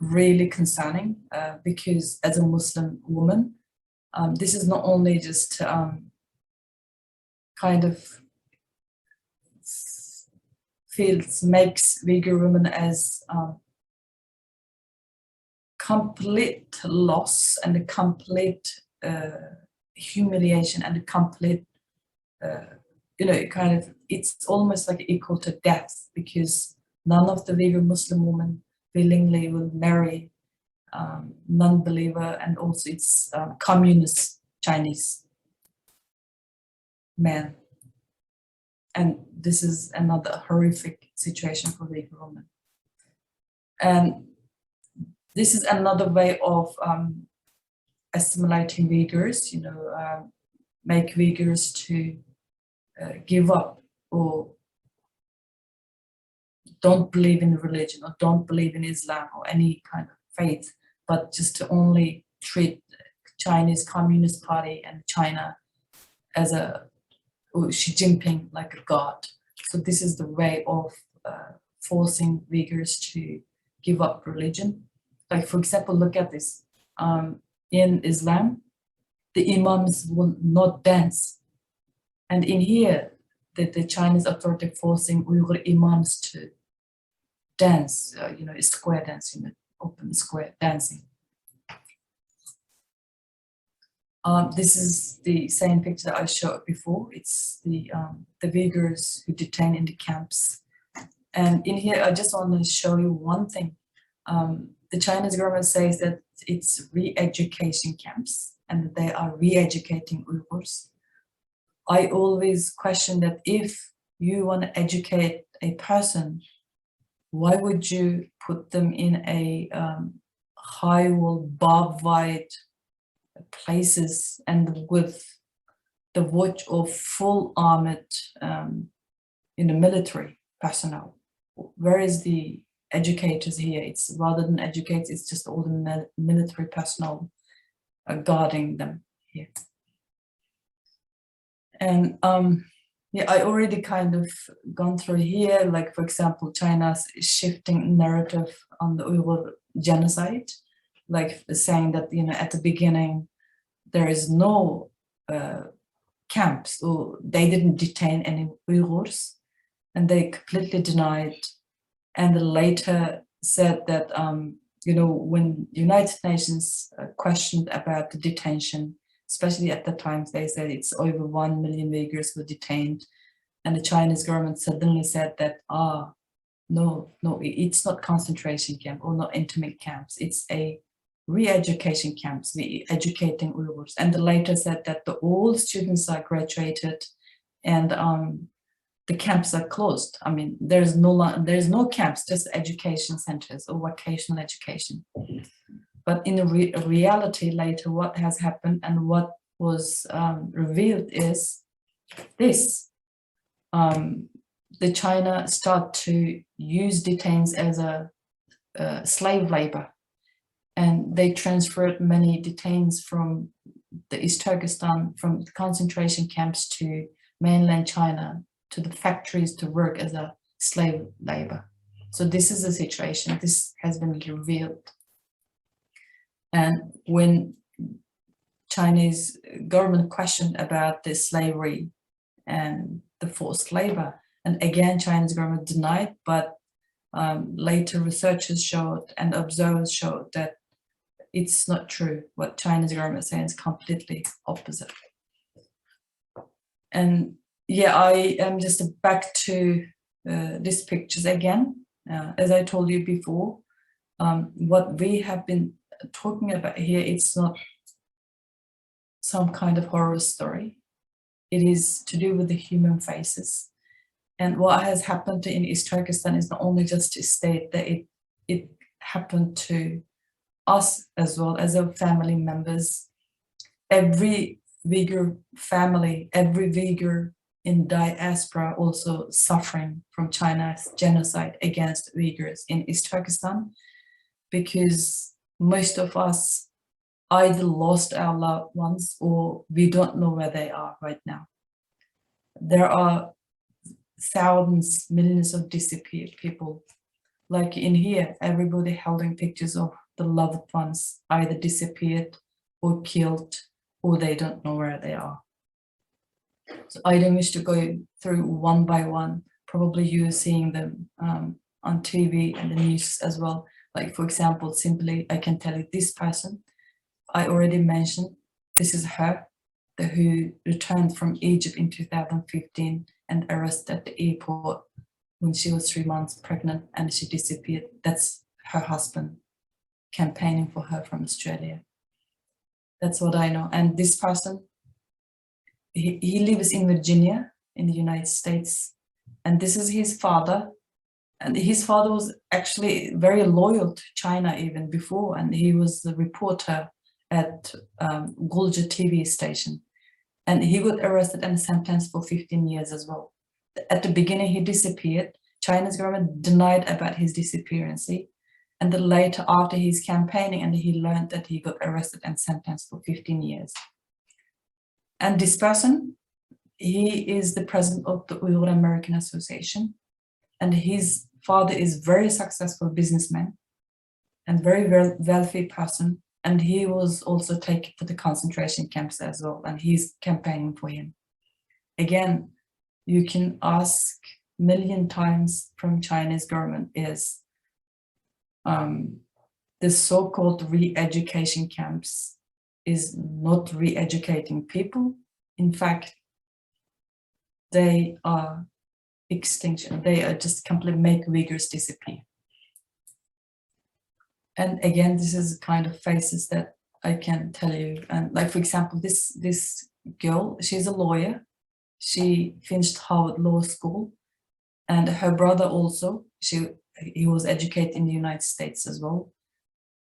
really concerning because as a Muslim woman, this is not only just kind of makes Uyghur women as complete loss and a complete humiliation and a complete it's almost like equal to death, because none of the Uyghur Muslim women willingly will marry non-believer, and also it's communist Chinese man. And this is another horrific situation for Uyghur women. And this is another way of assimilating Uyghurs, make Uyghurs to give up or don't believe in religion or don't believe in Islam or any kind of faith, but just to only treat Chinese Communist Party and China as Xi Jinping like a god. So this is the way of forcing Uyghurs to give up religion. Like, for example, look at this. In Islam, the imams will not dance. And in here, the Chinese authority forcing Uyghur imams to dance, square dancing, open square dancing. This is the same picture that I showed before. It's the Uyghurs who detain in the camps. And in here, I just want to show you one thing. The Chinese government says that it's re-education camps and they are re-educating Uyghurs. I always question that if you want to educate a person, why would you put them in a high wall, barbed wire places and with the watch of full armored military personnel? Where is the educators here? It's rather than educate, it's just all the military personnel guarding them here. And I already kind of gone through here, like for example, China's shifting narrative on the Uyghur genocide, like saying that, at the beginning, there is no camps, or they didn't detain any Uyghurs, and they completely denied, and later said that when United Nations questioned about the detention, especially at the time, they said it's over 1 million Uyghurs were detained. And the Chinese government suddenly said that, no, it's not concentration camp or not internment camps. It's a re-education camps. We educating Uyghurs. And they later said that all students are graduated and the camps are closed. I mean, there's no camps, just education centers or vocational education. But in reality, later, what has happened and what was revealed is this. The China start to use detainees as a slave labor, and they transferred many detainees from the East Turkestan, from the concentration camps to mainland China, to the factories to work as a slave labor. So this is the situation. This has been revealed. And when Chinese government questioned about the slavery and the forced labor, and again, Chinese government denied, but later researchers showed and observers showed that it's not true. What Chinese government is saying is completely opposite. And yeah, I am just back to these pictures again. As I told you before, what we have been talking about here, it's not some kind of horror story. It is to do with the human faces. And what has happened in East Turkestan is not only just to state that it happened to us as well as our family members. Every Uyghur family, every Uyghur in diaspora also suffering from China's genocide against Uyghurs in East Turkestan, because most of us either lost our loved ones or we don't know where they are right now. There are thousands, millions of disappeared people. Like in here, everybody holding pictures of the loved ones either disappeared or killed, or they don't know where they are. So I don't wish to go through one by one. Probably you're seeing them on TV and the news as well. Like, for example, simply I can tell you this person, I already mentioned, this is her, who returned from Egypt in 2015 and arrested at the airport when she was 3 months pregnant and she disappeared. That's her husband campaigning for her from Australia. That's what I know. And this person, he lives in Virginia in the United States, and this is his father. And his father was actually very loyal to China even before, and he was the reporter at Gulja TV station. And he got arrested and sentenced for 15 years as well. At the beginning, he disappeared. China's government denied about his disappearance. And then later, after his campaigning, and he learned that he got arrested and sentenced for 15 years. And this person, he is the president of the Uyghur American Association. And his father is very successful businessman and very wealthy person. And he was also taken to the concentration camps as well. And he's campaigning for him. Again, you can ask a million times from Chinese government is the so-called re-education camps is not re-educating people. In fact, they are extinction. They are just completely make Uyghurs disappear. And again, this is the kind of faces that I can tell you. And like, for example, this girl, she's a lawyer. She finished Harvard Law School, and her brother also, he was educated in the United States as well.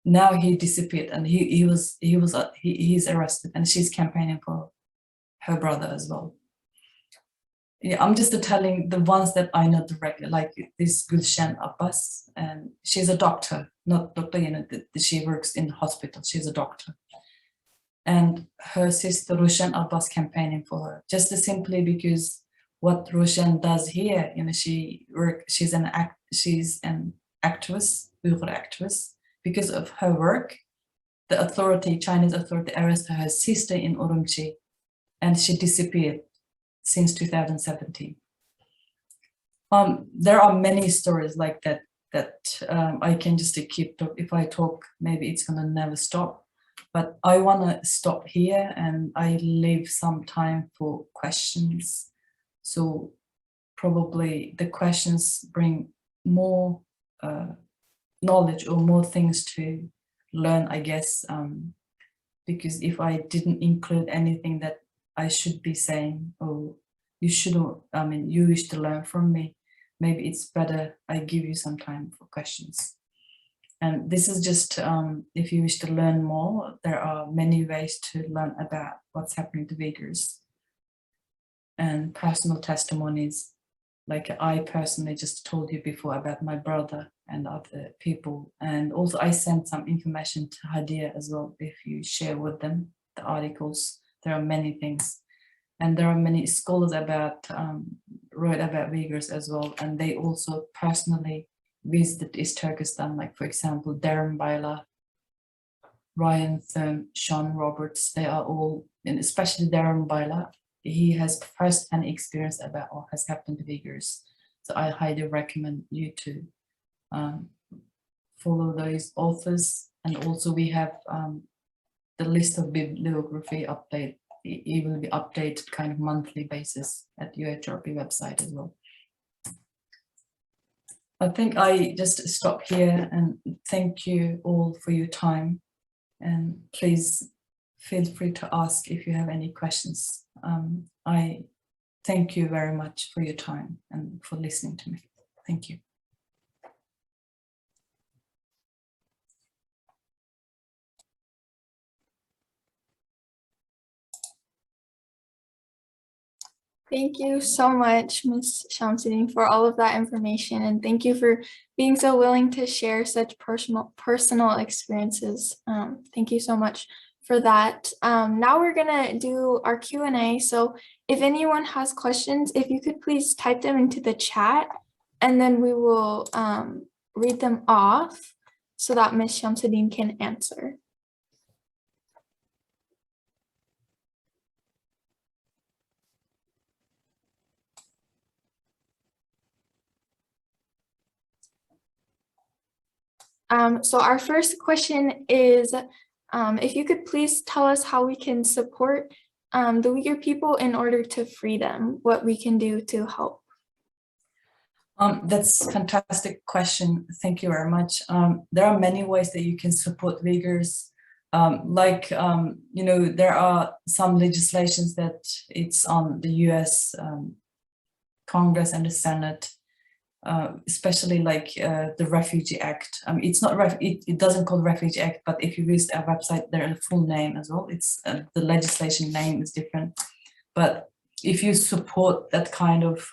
Now he disappeared, and he's arrested, and she's campaigning for her brother as well. Yeah, I'm just telling the ones that I know directly, like this Gulshan Abbas, and she's a doctor, not doctor, she works in the hospital, she's a doctor. And her sister Roshan Abbas campaigning for her, just simply because what Roshan does here, she's an actress, Uyghur actress. Because of her work, the authority, Chinese authority, arrested her sister in Urumqi, and she disappeared since 2017. There are many stories like that that I can just keep talk. If I talk, maybe it's gonna never stop. But I wanna stop here, and I leave some time for questions. So probably the questions bring more knowledge or more things to learn, I guess. Because if I didn't include anything that I should be saying, or you should, I mean, you wish to learn from me, maybe it's better I give you some time for questions. And this is just, if you wish to learn more, there are many ways to learn about what's happening to Uyghurs, and personal testimonies. Like I personally just told you before about my brother and other people. And also I sent some information to Hadia as well, if you share with them the articles. There are many things. And there are many scholars about, wrote about Uyghurs as well. And they also personally visited East Turkestan, like for example, Darren Baila, Ryan Thurm, Sean Roberts, they are all, and especially Darren Baila, he has first-hand experience about what has happened to Uyghurs. So I highly recommend you to follow those authors. And also we have the list of bibliography update. It will be updated kind of monthly basis at UHRP website as well. I think I just stop here and thank you all for your time. And please feel free to ask if you have any questions. I thank you very much for your time and for listening to me. Thank you. Thank you so much, Ms. Shamsuddin, for all of that information, and thank you for being so willing to share such personal experiences. Thank you so much for that. Now we're gonna do our Q&A. So if anyone has questions, if you could please type them into the chat, and then we will read them off so that Ms. Shamsuddin can answer. So our first question is, if you could please tell us how we can support the Uyghur people in order to free them, what we can do to help. That's a fantastic question. Thank you very much. There are many ways that you can support Uyghurs. You know, there are some legislations that it's on the US Congress and the Senate, especially like the Refugee Act. It's not, it doesn't call Refugee Act, but if you visit our website, there's a full name as well. It's the legislation name is different. But if you support that kind of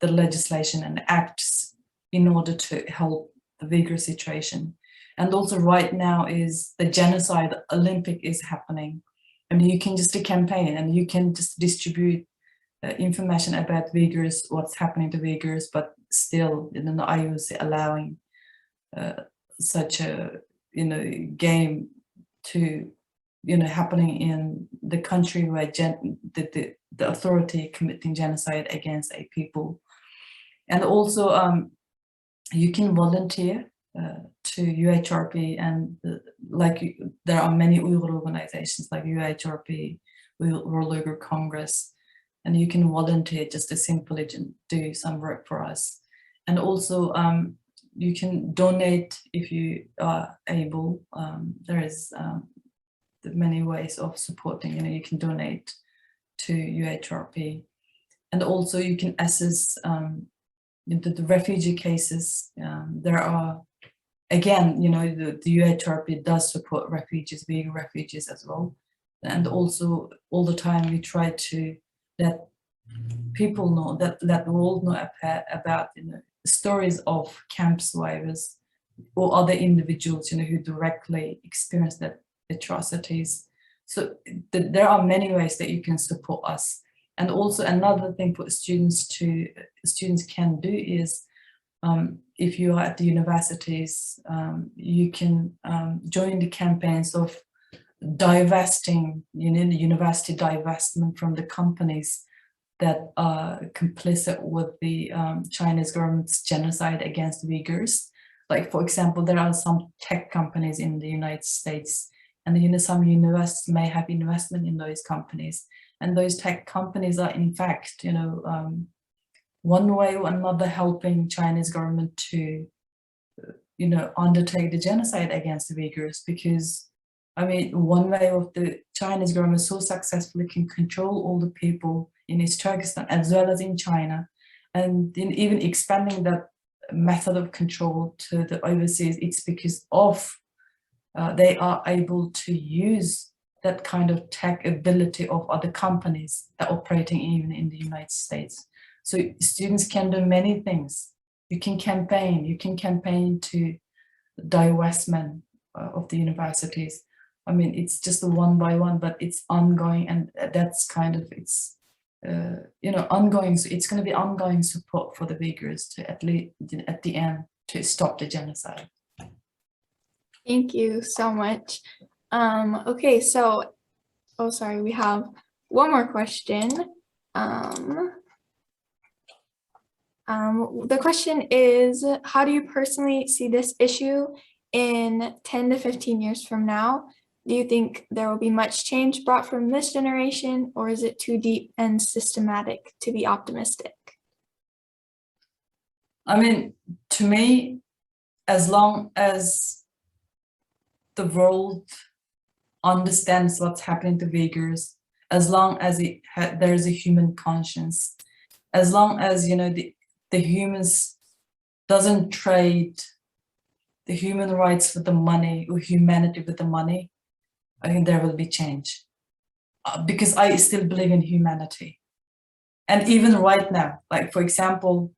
the legislation and acts in order to help the Uyghur situation. And also right now is the Genocide Olympic is happening. And you can just do campaign and you can just distribute information about Uyghurs, what's happening to Uyghurs, but still, you know, the IOC allowing such a, you know, game to, you know, happening in the country where the authority committing genocide against a people. And also you can volunteer to UHRP, and like there are many Uyghur organizations like UHRP, World Uyghur Congress, and you can volunteer just to simply do some work for us. And also you can donate if you are able. There is many ways of supporting, you know, you can donate to UHRP. And also you can assess the refugee cases. There are, again, you know, the UHRP does support refugees, Uyghur refugees as well. And also all the time we try to let people know, that let the world know about, you know, stories of camp survivors or other individuals, you know, who directly experience that atrocities. So there are many ways that you can support us. And also another thing for students can do is, if you are at the universities, you can join the campaigns of divesting, you know, the university divestment from the companies. that are complicit with the Chinese government's genocide against the Uyghurs. Like, for example, there are some tech companies in the United States, and some universities may have investment in those companies. And those tech companies are, in fact, one way or another helping Chinese government to, undertake the genocide against the Uyghurs. Because, I mean, one way of the Chinese government so successfully can control all the people in East Turkestan as well as in China, and in even expanding that method of control to the overseas, it's because of they are able to use that kind of tech ability of other companies that are operating even in the United States. So students can do many things. You can campaign to divestment of the universities. I mean, it's just a one by one, but it's ongoing, and that's kind of, it's ongoing. So it's going to be ongoing support for the Uyghurs to at the end to stop the genocide. Thank you so much. Okay, so, oh, sorry, we have one more question. The question is, how do you personally see this issue in 10 to 15 years from now? Do you think there will be much change brought from this generation, or is it too deep and systematic to be optimistic? I mean, to me, as long as the world understands what's happening to Uyghurs, as long as there's a human conscience, as long as the humans doesn't trade the human rights with the money or humanity with the money, I think there will be change, because I still believe in humanity. And even right now, like, for example,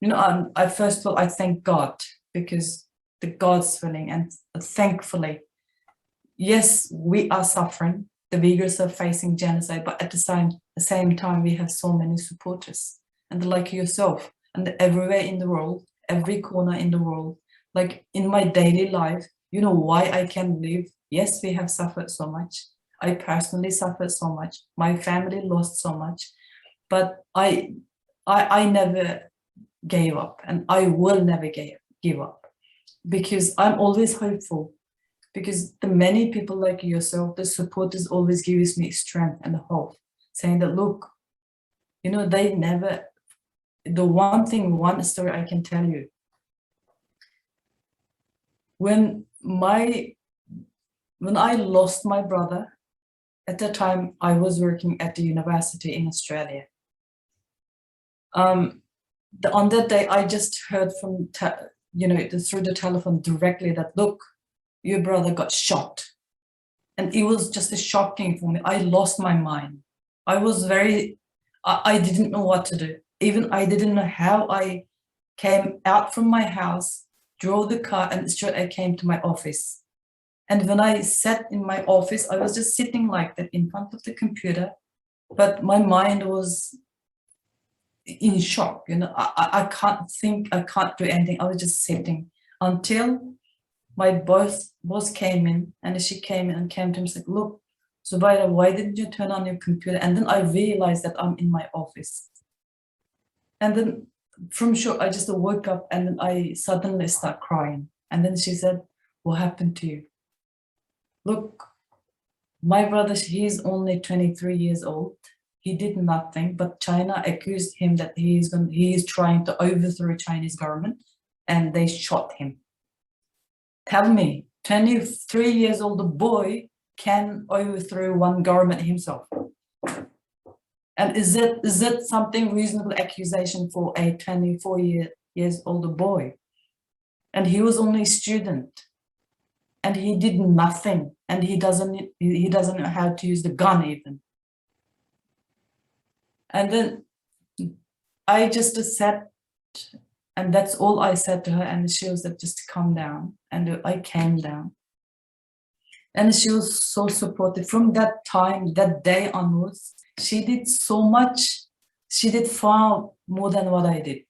I first of all, I thank God, because the God's willing, and thankfully, yes, we are suffering. The Uyghurs are facing genocide, but at the same time, we have so many supporters, and like yourself, and everywhere in the world, every corner in the world, like in my daily life, why I can live. Yes, we have suffered so much. I personally suffered so much. My family lost so much, but I never gave up, and I will never give up, because I'm always hopeful, because the many people like yourself, the supporters, always gives me strength and hope, saying that, look, they never, the one story I can tell you, when I lost my brother, at that time I was working at the university in Australia. On that day, I just heard from, through the telephone directly that, look, your brother got shot. And it was just shocking for me. I lost my mind. I was I didn't know what to do. Even I didn't know how. I came out from my house, drove the car, and straight I came to my office. And when I sat in my office, I was just sitting like that in front of the computer, but my mind was in shock. I can't think, I can't do anything. I was just sitting until my boss came in, and she came in and came to me and said, look, Zubaida, why didn't you turn on your computer? And then I realized that I'm in my office. And then from shock, I just woke up, and then I suddenly start crying. And then she said, what happened to you? Look, my brother, he's only 23 years old. He did nothing, but China accused him that he is trying to overthrow Chinese government, and they shot him. Tell me, 23 years old boy can overthrow one government himself? And is that something reasonable accusation for a 24 years old boy? And he was only a student, and he did nothing, and he doesn't know how to use the gun even. And then I just sat, and that's all I said to her, and she was like, just calm down. And I came down, and she was so supportive. From that time, that day onwards, she did so much. She did far more than what I did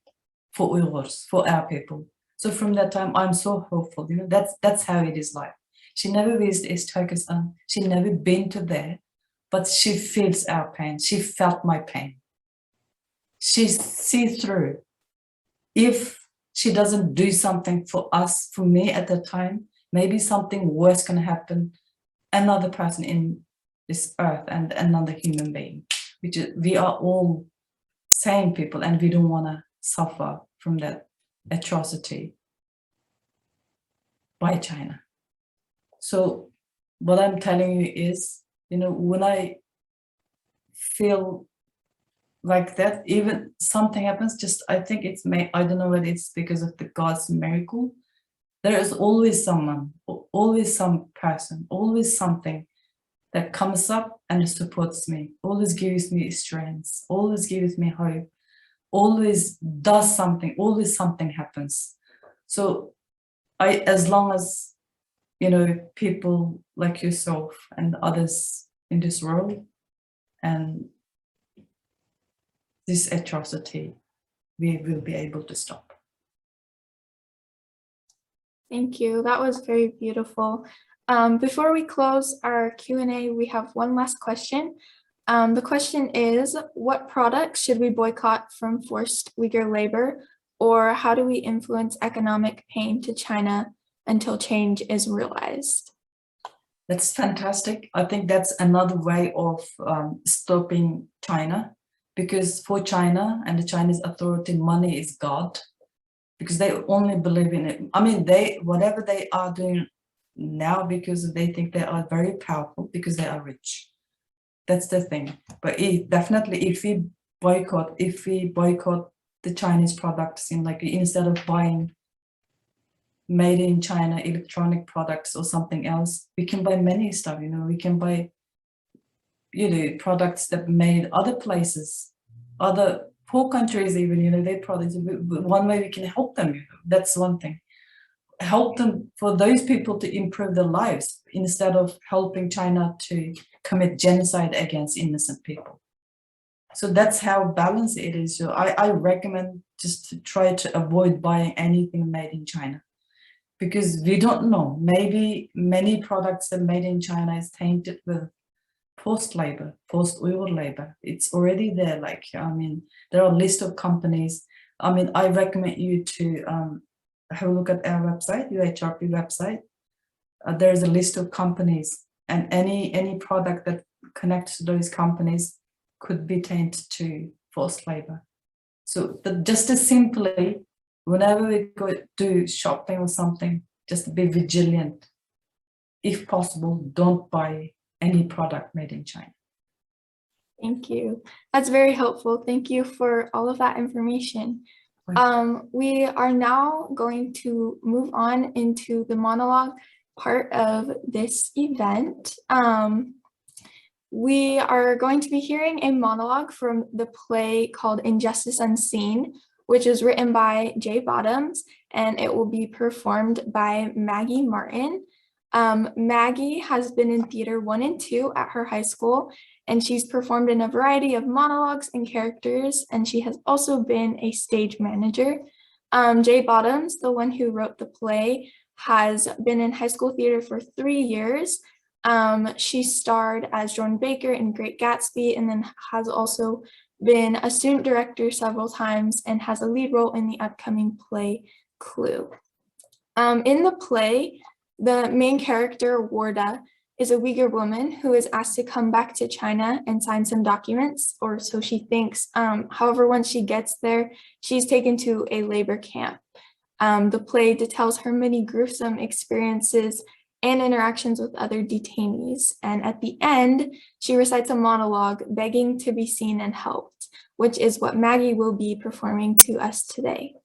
for Uyghurs, for our people. So from that time, I'm so hopeful. That's how it is like. She never visited East Turkestan. She never been to there, but she feels our pain. She felt my pain. she's see-through. If she doesn't do something for us, for me at the time, maybe something worse can happen, another person in this earth and another human being, which is, we are all same people and we don't want to suffer from that atrocity by China. So what I'm telling you is, you know, when I feel like that, even something happens, just I think it's I don't know whether it's because of the God's miracle. There is always someone, always some person, always something that comes up and supports me, always gives me strength, always gives me hope, always does something, always something happens. So as long as, you know, people like yourself and others in this world and this atrocity, we will be able to stop. Thank you. That was very beautiful. Before we close our Q&A, we have one last question. The question is, what products should we boycott from forced Uyghur labor, or how do we influence economic pain to China until change is realized? That's fantastic. I think that's another way of stopping China, because for China and the Chinese authority, money is God, because they only believe in it. I mean, whatever they are doing now, because they think they are very powerful, because they are rich. That's the thing. But definitely, if we boycott the Chinese products, in like instead of buying made in China electronic products or something else, we can buy many stuff. You know, we can buy, you know, products that made other places, other poor countries even, you know, they products. One way we can help them, you know, that's one thing. Help them, for those people to improve their lives instead of helping China to commit genocide against innocent people. So that's how balanced it is. So I recommend just to try to avoid buying anything made in China, because we don't know, maybe many products that are made in China is tainted with forced labor, forced Uyghur labor. It's already there. Like, I mean, there are a list of companies. I mean, I recommend you to have a look at our website, UHRP website. There's a list of companies, and any product that connects to those companies could be tainted to forced labor. So just as simply, whenever we go do shopping or something, just be vigilant. If possible, don't buy any product made in China. Thank you. That's very helpful. Thank you for all of that information. We are now going to move on into the monologue part of this event. We are going to be hearing a monologue from the play called Injustice Unseen, which is written by Jay Bottoms, and it will be performed by Maggie Martin. Maggie has been in theater 1 and 2 at her high school, and she's performed in a variety of monologues and characters, and she has also been a stage manager. Jay Bottoms, the one who wrote the play, has been in high school theater for 3 years. She starred as Jordan Baker in Great Gatsby, and then has also been a student director several times and has a lead role in the upcoming play Clue. In the play, the main character, Warda, is a Uyghur woman who is asked to come back to China and sign some documents, or so she thinks. However, once she gets there, she's taken to a labor camp. The play details her many gruesome experiences and interactions with other detainees. And at the end, she recites a monologue begging to be seen and helped, which is what Maggie will be performing to us today.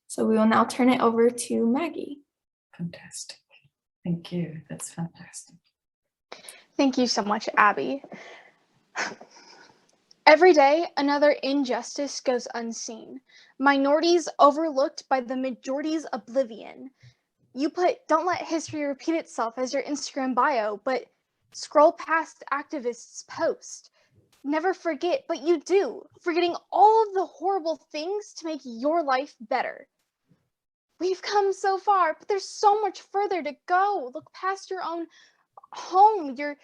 So we will now turn it over to Maggie. Fantastic. Thank you. That's fantastic. Thank you so much, Abby. Every day, another injustice goes unseen. Minorities overlooked by the majority's oblivion. Don't let history repeat itself as your Instagram bio, but scroll past activists' posts. Never forget, but you do, forgetting all of the horrible things to make your life better. We've come so far, but there's so much further to go. Look past your own home, your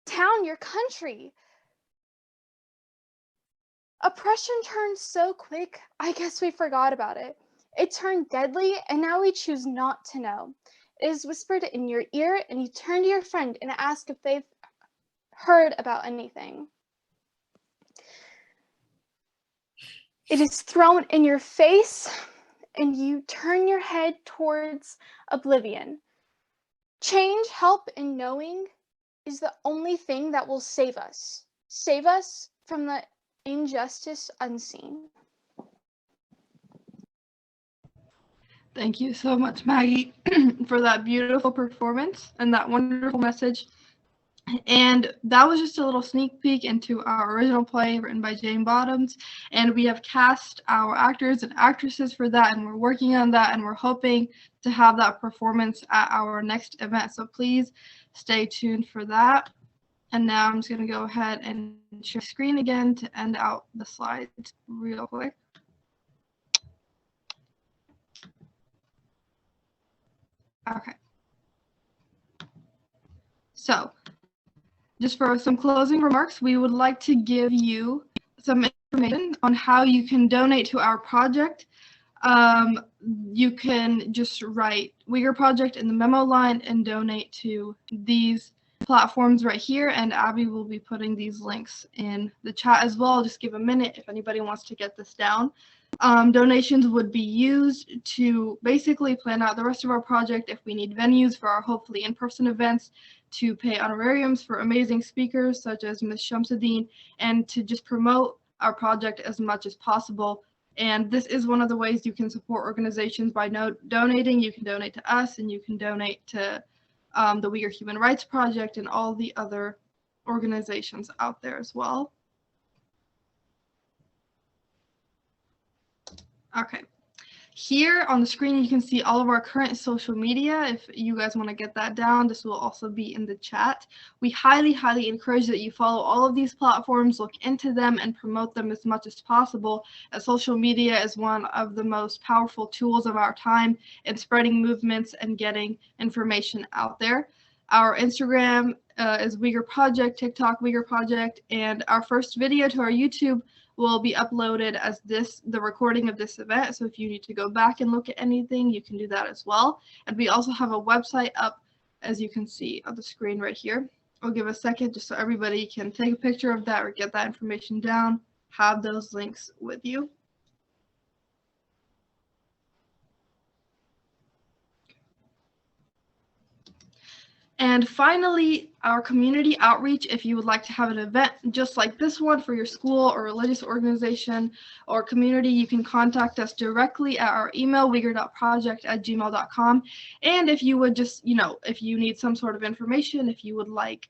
town, your country. Oppression turned so quick, I guess we forgot about it. It turned deadly, and now we choose not to know. It is whispered in your ear, and you turn to your friend and ask if they've heard about anything. It is thrown in your face, and you turn your head towards oblivion. Change, help, and knowing is the only thing that will save us from the injustice unseen. Thank you so much, Maggie, for that beautiful performance and that wonderful message. And that was just a little sneak peek into our original play written by Jane Bottoms. And we have cast our actors and actresses for that, and we're working on that, and we're hoping to have that performance at our next event. So please stay tuned for that. And now I'm just going to go ahead and share screen again to end out the slides real quick. Okay. So just for some closing remarks, we would like to give you some information on how you can donate to our project. You can just write Uyghur Project in the memo line and donate to these platforms right here, and Abby will be putting these links in the chat as well. Just give a minute if anybody wants to get this down. Donations would be used to basically plan out the rest of our project if we need venues for our hopefully in-person events, to pay honorariums for amazing speakers such as Ms. Shamsuddin, and to just promote our project as much as possible. And this is one of the ways you can support organizations by donating. You can donate to us, and you can donate to the Uyghur Human Rights Project and all the other organizations out there as well. Okay. Here on the screen, you can see all of our current social media. If you guys want to get that down, this will also be in the chat. We highly, highly encourage that you follow all of these platforms, look into them, and promote them as much as possible, as social media is one of the most powerful tools of our time in spreading movements and getting information out there. Our Instagram is Uyghur Project, TikTok Uyghur Project, and our first video to our YouTube will be uploaded as the recording of this event. So if you need to go back and look at anything, you can do that as well. And we also have a website up, as you can see on the screen right here. I'll give a second just so everybody can take a picture of that or get that information down, have those links with you. And finally, our community outreach. If you would like to have an event just like this one for your school or religious organization or community, you can contact us directly at our email, uyghur.project@gmail.com. And if you would just, if you need some sort of information, if you would like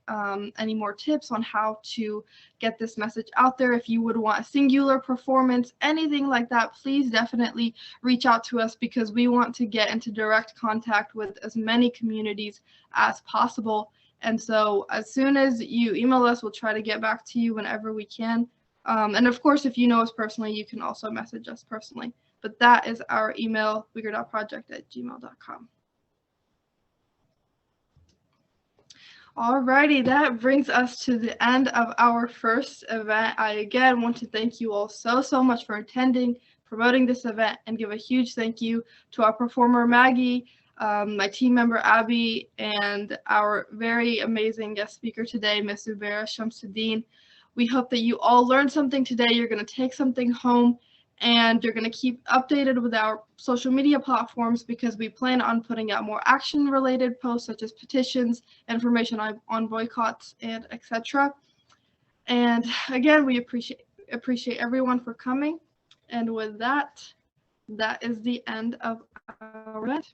any more tips on how to get this message out there, if you would want a singular performance, anything like that, please definitely reach out to us, because we want to get into direct contact with as many communities as possible. And so as soon as you email us, we'll try to get back to you whenever we can. And of course, if you know us personally, you can also message us personally. But that is our email, uyghur.project@gmail.com. Alrighty, that brings us to the end of our first event. I again want to thank you all so much for attending, promoting this event, and give a huge thank you to our performer Maggie, my team member Abby, and our very amazing guest speaker today, Ms. Zubaira Shamsuddin. We hope that you all learned something today. You're going to take something home, and you're going to keep updated with our social media platforms, because we plan on putting out more action-related posts such as petitions, information on boycotts, and etc. And again, we appreciate everyone for coming. And with that, that is the end of our event.